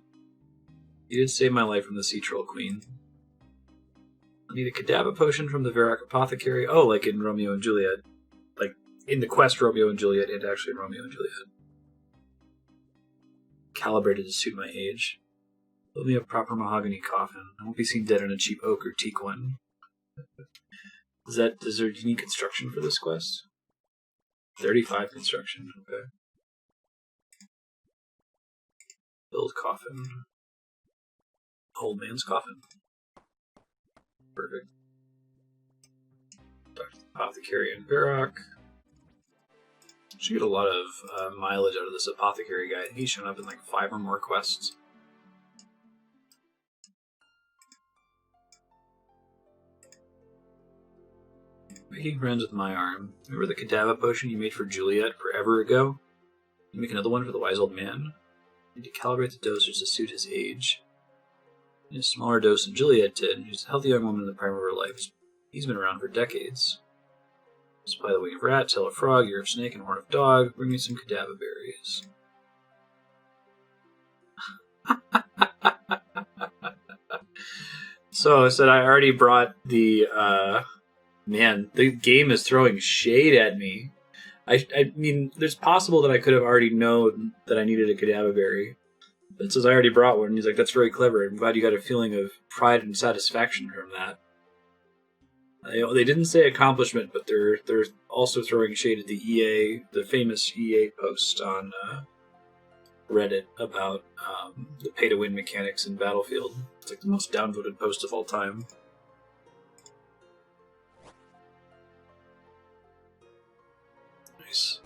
You did save my life from the sea troll queen. I need a Kadabba potion from the Varrock apothecary. Oh, like in Romeo and Juliet. Like, in the quest Romeo and Juliet, and actually in Romeo and Juliet. Calibrated to suit my age. Build me a proper mahogany coffin. I won't be seen dead in a cheap oak or teak one. Is there unique construction for this quest? 35 construction, okay. Build coffin. Old man's coffin. Perfect. Talk to the apothecary and Varrock. Should get a lot of mileage out of this apothecary guy. He's shown up in like 5 or more quests. Making friends with my arm. Remember the Kadabba potion you made for Juliet forever ago? You make another one for the wise old man? You need to calibrate the dosage to suit his age. In a smaller dose than Juliet did. She's a healthy young woman in the prime of her life. He's been around for decades. Supply the wing of rat, tail of frog, ear of snake, and horn of dog. Bring me some Kadabba berries. So I said I already brought the... Man, the game is throwing shade at me. I mean, there's possible that I could have already known that I needed a Kadabba berry. But it says I already brought one. He's like, that's very clever. I'm glad you got a feeling of pride and satisfaction from that. They didn't say accomplishment, but they're also throwing shade at the EA, the famous EA post on Reddit about the pay-to-win mechanics in Battlefield. It's like the most downvoted post of all time. Nice.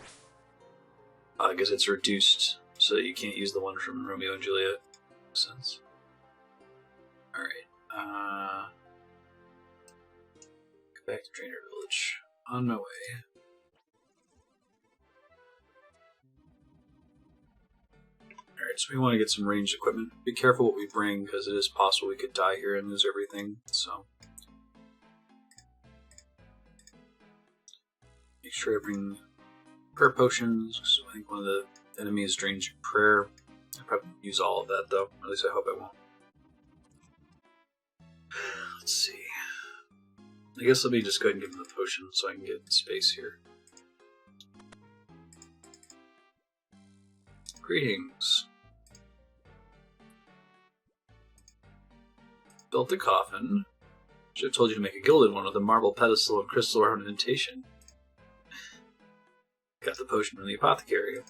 I guess it's reduced, so you can't use the one from Romeo and Juliet. Makes sense. Alright, go back to Trainer Village. On my way. Alright, so we want to get some ranged equipment. Be careful what we bring, because it is possible we could die here and lose everything, so... Make sure I bring prayer potions, because I think one of the enemies drains your prayer. I'll probably use all of that, though. At least I hope I won't. Let's see. I guess let me just go ahead and give him the potion so I can get space here. Greetings. Built a coffin. Should have told you to make a gilded one with a marble pedestal and crystal ornamentation. Got the potion from the apothecary.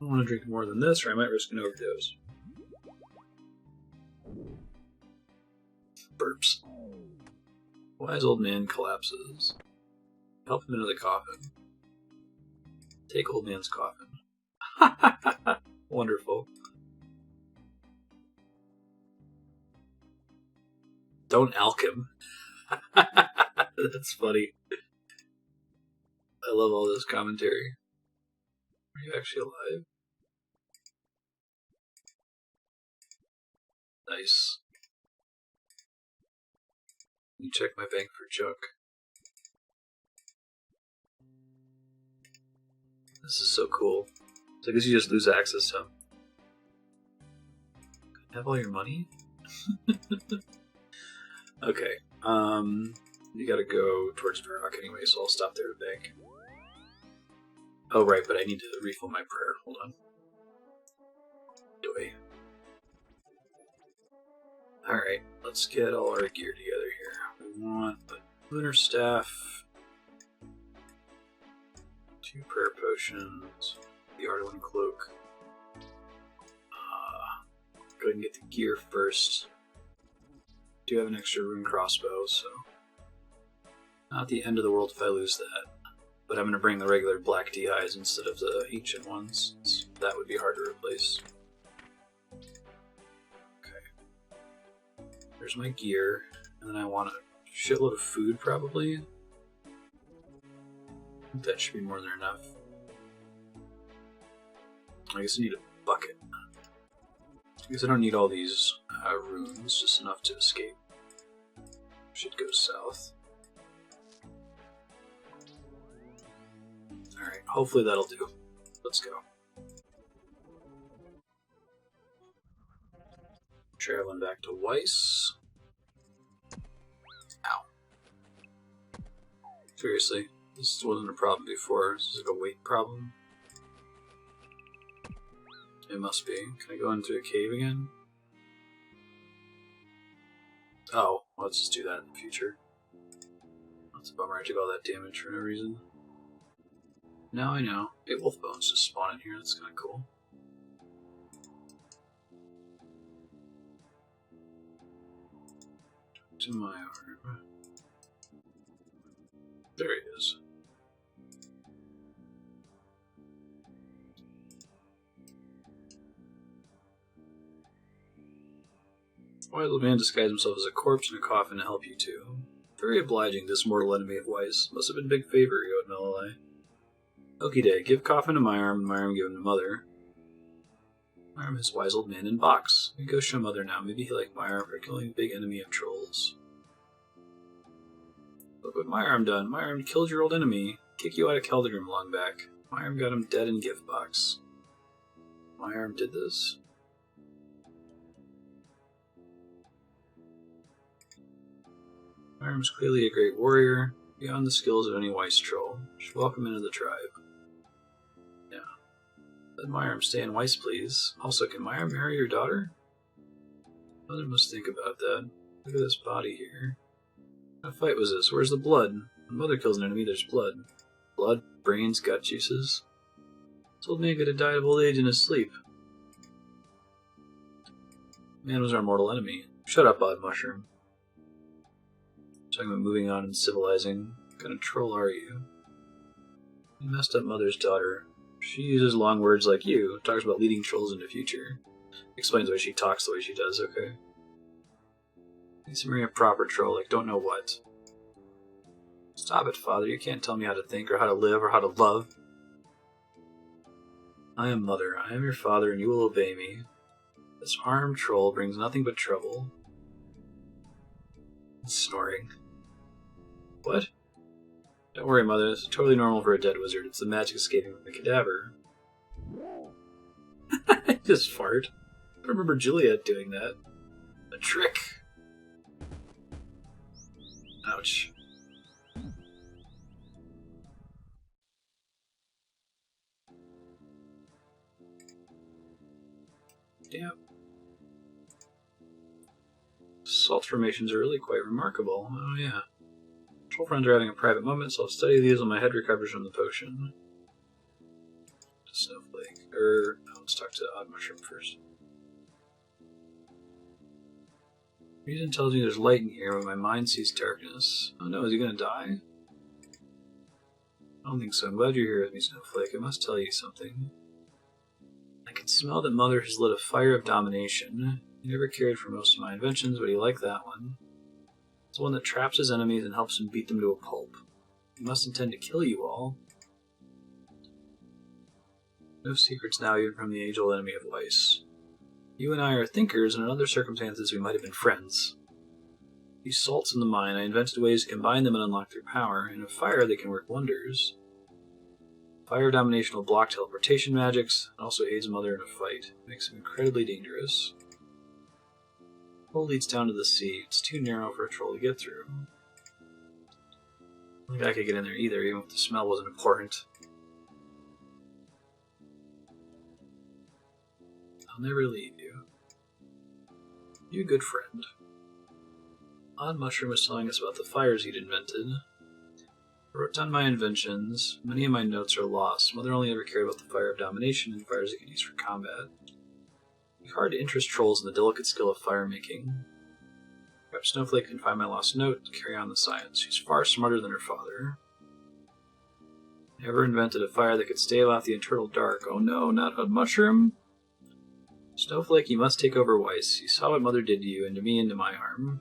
I don't want to drink more than this, or I might risk an overdose. Burps. Wise old man collapses. Help him into the coffin. Take old man's coffin. Wonderful. Don't alk him. That's funny. I love all this commentary. Are you actually alive? Nice. You check my bank for junk. This is so cool. So I guess you just lose access to him. Have all your money? Okay. You gotta go towards Varrock anyway, so I'll stop there to bank. Oh, right, but I need to refill my prayer. Hold on. Wait. Alright, let's get all our gear together here. We want the lunar staff, 2 prayer potions, the Ardouin cloak. Go ahead and get the gear first. Do have an extra rune crossbow, so not the end of the world if I lose that. But I'm going to bring the regular black DIs instead of the ancient ones. That would be hard to replace. Okay. There's my gear. And then I want a shitload of food, probably. I think that should be more than enough. I guess I need a bucket. I guess I don't need all these runes, just enough to escape. Should go south. Alright, hopefully that'll do. Let's go. Traveling back to Weiss. Ow. Seriously, this wasn't a problem before. Is it a weight problem? It must be. Can I go into a cave again? Oh, let's just do that in the future. That's a bummer I took all that damage for no reason. Now I know. Hey, wolf bones just spawn in here. That's kind of cool. To my arm. There he is. Why will the man disguise himself as a corpse in a coffin to help you two? Very obliging, this mortal enemy of Weiss. Must have been a big favor, you would Melilai. Okie day, give coffin to my arm give him to Mother. My arm is wise old man in box. We go show Mother now. Maybe he like my arm for killing a big enemy of trolls. Look what my arm done. My arm killed your old enemy. Kick you out of Keldrum long back. My arm got him dead in gift box. My arm did this? My arm's clearly a great warrior, beyond the skills of any Weiss troll. Should welcome into the tribe. Yeah. Let my arm stay in Weiss, please. Also, can my arm marry your daughter? Mother must think about that. Look at this body here. What fight was this? Where's the blood? When Mother kills an enemy, there's blood. Blood, brains, gut juices. This old man could have died of old age in his sleep. Man was our mortal enemy. Shut up, odd mushroom. Talking about moving on and civilizing. What kind of troll are you? You messed up Mother's daughter. She uses long words like you. Talks about leading trolls into future. Explains why she talks the way she does, okay? Needs to marry a proper troll, like don't know what. Stop it, Father. You can't tell me how to think, or how to live, or how to love. I am Mother. I am your father, and you will obey me. This armed troll brings nothing but trouble. It's snoring. What? Don't worry, Mother. This is totally normal for a dead wizard. It's the magic escaping from the cadaver. I just fart. I remember Juliet doing that. A trick. Ouch. Damn. Salt formations are really quite remarkable. Oh yeah. Troll friends are having a private moment, so I'll study these when my head recovers from the potion. Snowflake. Let's talk to Odd Mushroom first. Reason tells me there's light in here when my mind sees darkness. Oh no, is he gonna die? I don't think so. I'm glad you're here with me, Snowflake. I must tell you something. I can smell that Mother has lit a fire of domination. He never cared for most of my inventions, but he liked that one. It's the one that traps his enemies and helps him beat them to a pulp. He must intend to kill you all. No secrets now, even from the age-old enemy of Weiss. You and I are thinkers, and in other circumstances we might have been friends. These salts in the mine, I invented ways to combine them and unlock their power. In a fire, they can work wonders. Fire domination will block teleportation magics, and also aids Mother in a fight. It makes him incredibly dangerous. The hole leads down to the sea. It's too narrow for a troll to get through. I don't think I could get in there either, even if the smell wasn't important. I'll never leave you. You good friend. Odd Mushroom was telling us about the fires he'd invented. I wrote down my inventions. Many of my notes are lost. Mother only ever cared about the fire of domination and fires it can use for combat. It's hard to interest trolls in the delicate skill of fire making. Perhaps Snowflake can find my lost note to carry on the science. She's far smarter than her father. Never invented a fire that could stave off the eternal dark. Oh no, not Odd Mushroom! Snowflake, you must take over Weiss. You saw what Mother did to you, and to me, and to my arm.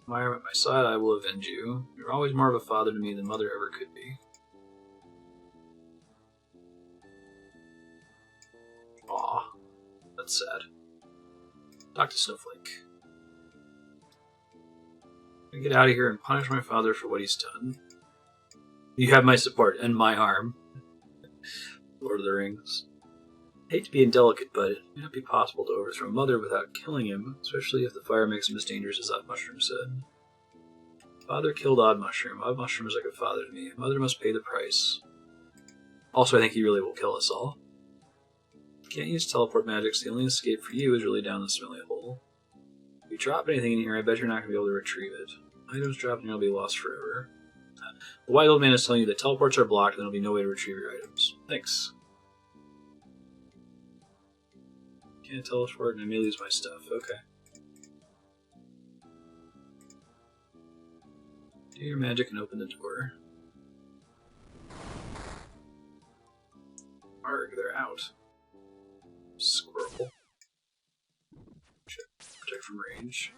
My arm at my side, I will avenge you. You're always more of a father to me than Mother ever could be. Aw, that's sad. Talk to Snowflake. Get out of here and punish my father for what he's done. You have my support and my arm. Lord of the Rings. I hate to be indelicate, but it may not be possible to overthrow Mother without killing him, especially if the fire makes him as dangerous as Odd Mushroom said. Father killed Odd Mushroom. Odd Mushroom is like a father to me. Mother must pay the price. Also, I think he really will kill us all. Can't use teleport magic, so the only escape for you is really down the smelly hole. If you drop anything in here, I bet you're not going to be able to retrieve it. Items dropped and you'll be lost forever. The White Old Man is telling you that teleports are blocked and there'll be no way to retrieve your items. Thanks. Can't teleport and I may lose my stuff. Okay. Do your magic and open the door. Arg, they're out. Squirrel. Shit. Protect from range.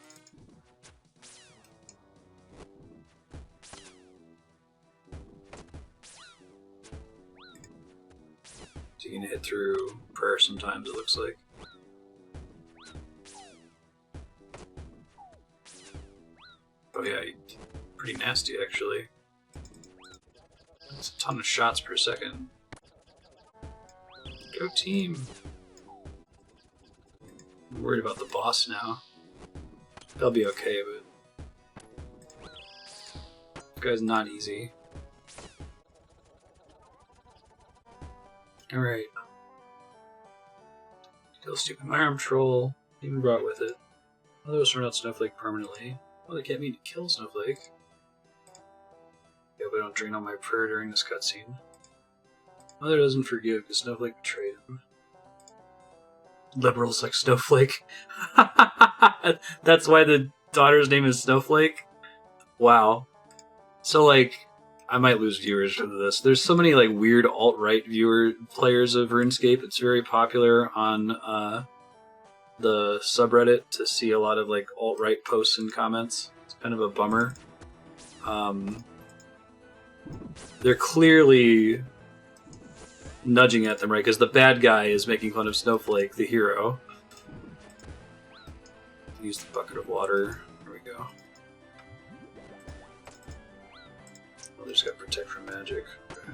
So you can hit through prayer sometimes, it looks like. Oh yeah, pretty nasty actually. That's a ton of shots per second. Go team! I'm worried about the boss now. They'll be okay, but this guy's not easy. Alright. Kill stupid arm troll. Even brought with it. Mother will sort out Snowflake permanently. Well, they can't mean to kill Snowflake. Yeah, but I don't drain all my prayer during this cutscene. Mother doesn't forgive because Snowflake betrayed him. Liberals like Snowflake. That's why the daughter's name is Snowflake? Wow. So, like, I might lose viewers to this. There's so many, like, weird alt-right players of RuneScape. It's very popular on, the subreddit to see a lot of, like, alt-right posts and comments. It's kind of a bummer. They're clearly nudging at them, right? Because the bad guy is making fun of Snowflake, the hero. Use the bucket of water. There we go. Oh, there's got protect from magic. Okay.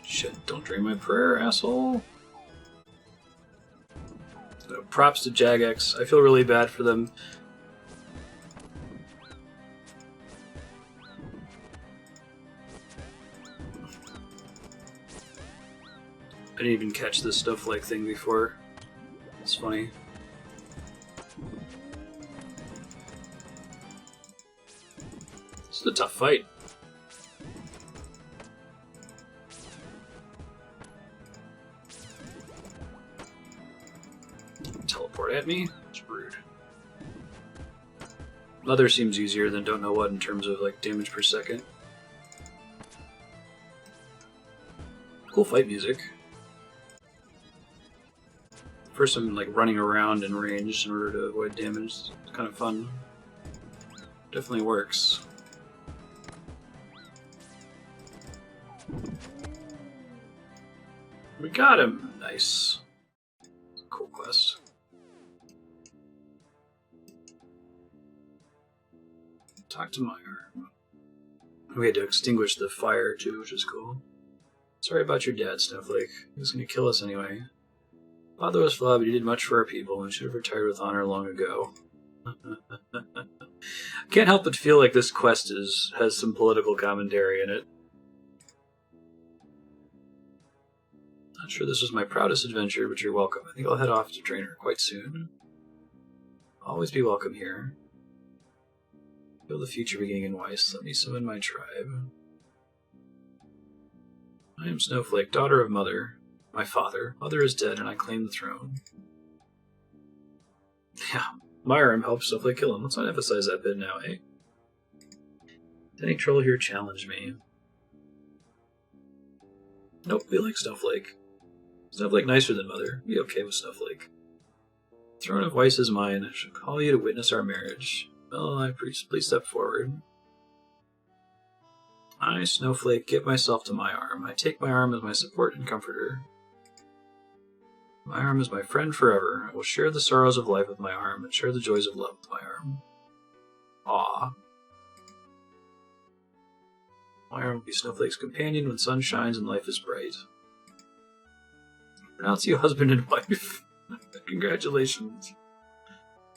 Shit, don't drain my prayer, asshole. So, props to Jagex. I feel really bad for them. I didn't even catch this Snowflake thing before. It's funny. This is a tough fight. Teleport at me? It's rude. Mother seems easier than don't know what in terms of like damage per second. Cool fight music. First I'm like running around in range in order to avoid damage. It's kind of fun. Definitely works. We got him! Nice. Cool quest. Talk to Meyer. We had to extinguish the fire too, which is cool. Sorry about your dad, Snowflake. He was going to kill us anyway. Father was flawed, but he did much for our people and should have retired with honor long ago. Can't help but feel like this quest has some political commentary in it. Not sure this was my proudest adventure, but you're welcome. I think I'll head off to Draenor quite soon. Always be welcome here. Feel the future beginning in Weiss. Let me summon my tribe. I am Snowflake, daughter of Mother. My father. Mother is dead, and I claim the throne. Yeah, Myram helped Snowflake kill him. Let's not emphasize that bit now, eh? Did any troll here challenge me? Nope, we like Snowflake. Snowflake nicer than Mother. Be okay with Snowflake. Throne of Weiss is mine. I shall call you to witness our marriage. Well, I please step forward. I, Snowflake, give myself to my arm. I take my arm as my support and comforter. My arm is my friend forever. I will share the sorrows of life with my arm and share the joys of love with my arm. Aw. My arm will be Snowflake's companion when sun shines and life is bright. Pronounce you husband and wife. Congratulations.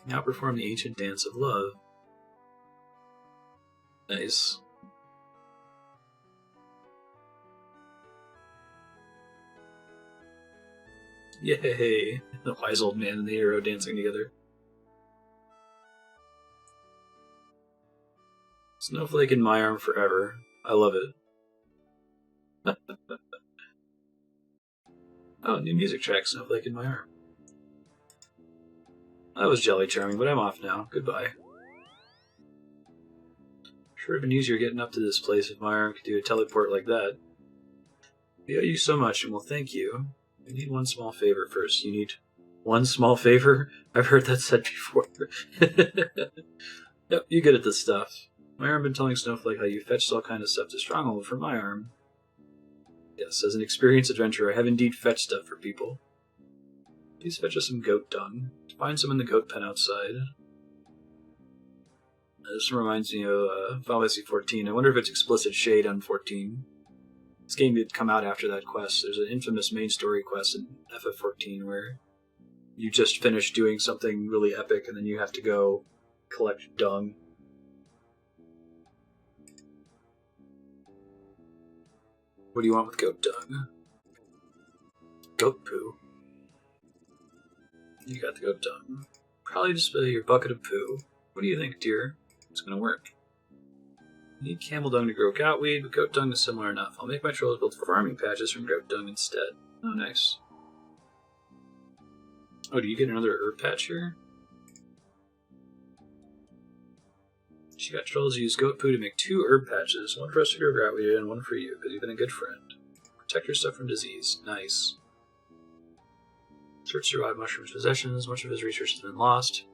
Now perform the ancient dance of love. Nice. Yay! The wise old man and the hero dancing together. Snowflake in my arm forever. I love it. Oh, new music track, Snowflake in my arm. That was jolly charming, but I'm off now. Goodbye. Sure would have been easier getting up to this place if my arm could do a teleport like that. We owe you so much, and we'll thank you. We need one small favor first. You need one small favor? I've heard that said before. Yep, you good at this stuff. My arm been telling Snowflake how you fetched all kind of stuff to Stronghold from my arm. Yes, as an experienced adventurer, I have indeed fetched stuff for people. Please fetch us some goat dung. Find some in the goat pen outside. This reminds me of Final Fantasy 14. I wonder if it's explicit shade on 14. This game did come out after that quest. There's an infamous main story quest in FF14 where you just finish doing something really epic and then you have to go collect dung. What do you want with goat dung? Goat poo. You got the goat dung. Probably just your bucket of poo. What do you think, dear? It's gonna work. You need camel dung to grow goutweed, but goat dung is similar enough. I'll make my trolls build farming patches from goat dung instead. Oh, nice. Oh, do you get another herb patch here? She got trolls to use goat poo to make 2 herb patches. One for us to grow goutweed and one for you, because you've been a good friend. Protect your stuff from disease. Nice. Search survived Mushroom's possessions. Much of his research has been lost.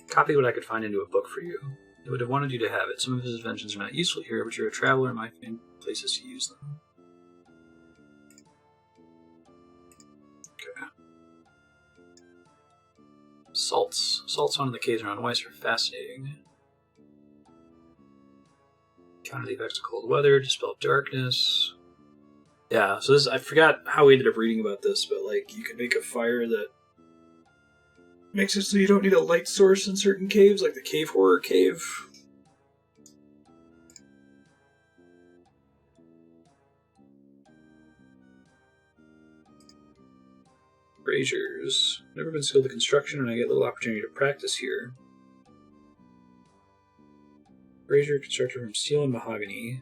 Copy what I could find into a book for you. I would have wanted you to have it. Some of his inventions are not useful here, but you're a traveler and might find places to use them. Okay. Salts. Salts found in the caves around Weiss are fascinating. Counter the effects of cold weather, dispel darkness. Yeah, so this, I forgot how we ended up reading about this, but like you can make a fire that makes it so you don't need a light source in certain caves, like the Cave Horror Cave. Braziers. Never been skilled at construction, and I get little opportunity to practice here. Brazier constructed from steel and mahogany.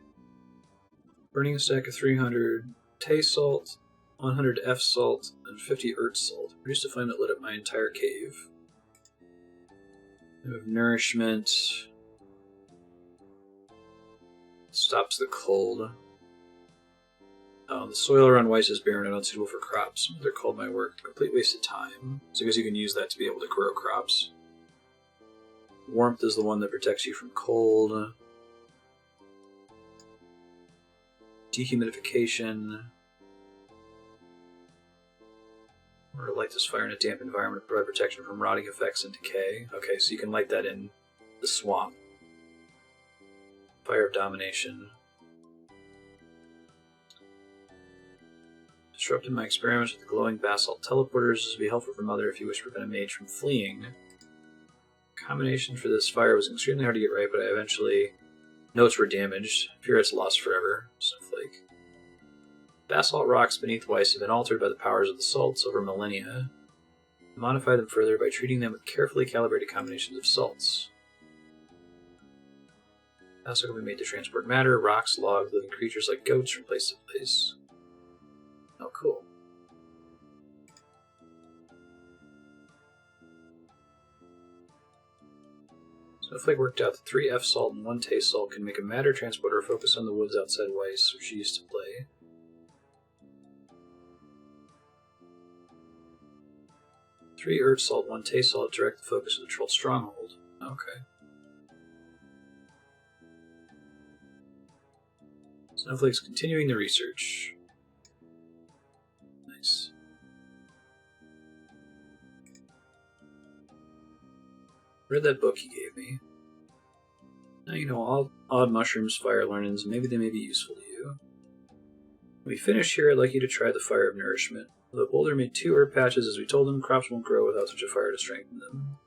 Burning a stack of 300 Tay salt, 100 F salt, and 50 Earth salt. Produced a flame that lit up my entire cave. We have nourishment. Stops the cold. The soil around Weiss is barren and unsuitable for crops. They're called my work. Complete waste of time. So I guess you can use that to be able to grow crops. Warmth is the one that protects you from cold. Dehumidification. Or light this fire in a damp environment to provide protection from rotting effects and decay. Okay, so you can light that in the swamp. Fire of domination. Disrupted my experiments with the glowing basalt teleporters. This would be helpful for Mother if you wish to prevent a mage from fleeing. Combination for this fire was extremely hard to get right, but I eventually... Notes were damaged. Fear it's lost forever. Snowflake. Basalt rocks beneath Weiss have been altered by the powers of the salts over millennia. Modify them further by treating them with carefully calibrated combinations of salts. Basalt can be made to transport matter, rocks, logs, living creatures like goats from place to place. Oh, cool. Snowflake worked out that 3 F salt and 1 Tay salt can make a matter transporter focused on the woods outside Weiss, where she used to play. 3 Earth salt, 1 Tay salt direct the focus of the troll stronghold. Okay. Snowflake's continuing the research. Nice. Read that book he gave me. Now you know all odd mushrooms, fire learnings, maybe they may be useful to you. When we finish here, I'd like you to try the fire of nourishment. The boulder made 2 herb patches as we told them. Crops won't grow without such a fire to strengthen them.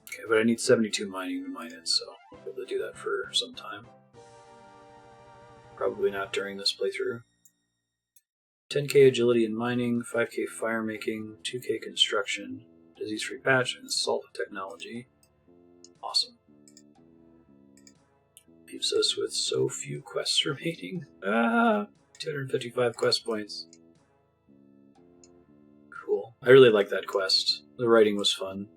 Okay, but I need 72 mining to mine it, so I'll be able to do that for some time. Probably not during this playthrough. 10k agility in mining, 5k fire making, 2k construction, disease-free patch, and salt technology. Awesome. Leaves us with so few quests remaining. 255 quest points. Cool. I really like that quest. The writing was fun.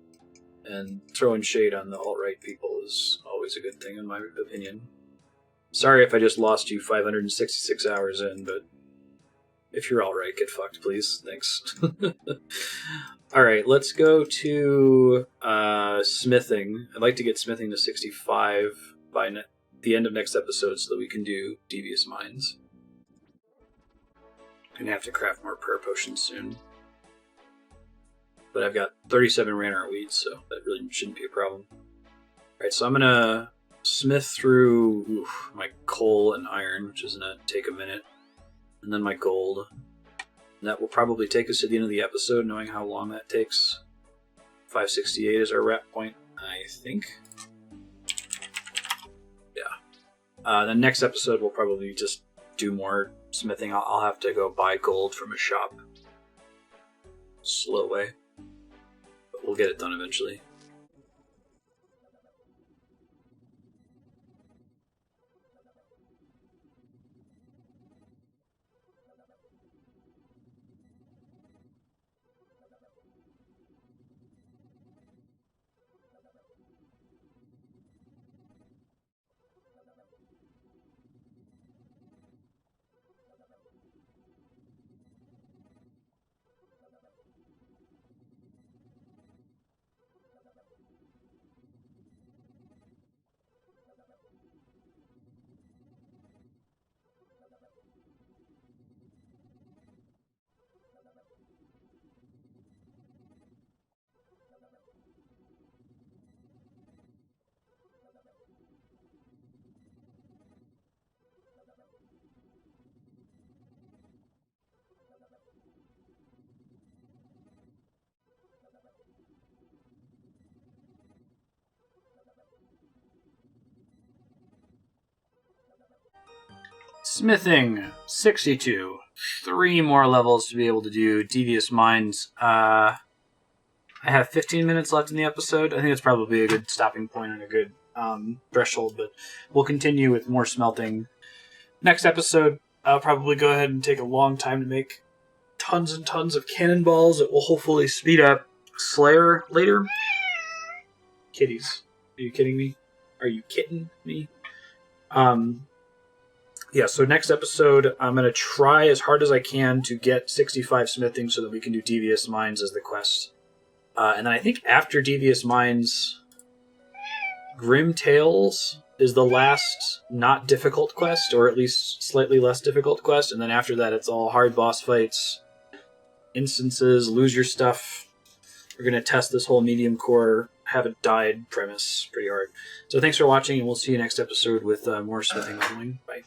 And throwing shade on the alt-right people is always a good thing in my opinion. Sorry if I just lost you 566 hours in, but if you're alt-right, get fucked, please. Thanks. Alright, let's go to smithing. I'd like to get smithing to 65 by the end of next episode so that we can do devious mines. I'm gonna have to craft more prayer potions soon. But I've got 37 ranarr wheat, so that really shouldn't be a problem. Alright, so I'm gonna smith through my coal and iron, which is gonna take a minute. And then my gold. And that will probably take us to the end of the episode, knowing how long that takes. 568 is our wrap point, I think. Yeah. The next episode we'll probably just do more smithing. I'll have to go buy gold from a shop. Slow way. But we'll get it done eventually. Smithing, 62. 3 more levels to be able to do devious mines. I have 15 minutes left in the episode. I think that's probably a good stopping point and a good threshold, but we'll continue with more smelting. Next episode, I'll probably go ahead and take a long time to make tons and tons of cannonballs. It will hopefully speed up Slayer later. Kitties. Are you kidding me? Are you kidding me? Yeah, so next episode, I'm going to try as hard as I can to get 65 smithing so that we can do Devious Mines as the quest. And then I think after Devious Mines, Grim Tales is the last not difficult quest, or at least slightly less difficult quest, and then after that it's all hard boss fights, instances, lose your stuff. We're going to test this whole medium core, haven't died premise pretty hard. So thanks for watching, and we'll see you next episode with more smithing leveling. Bye.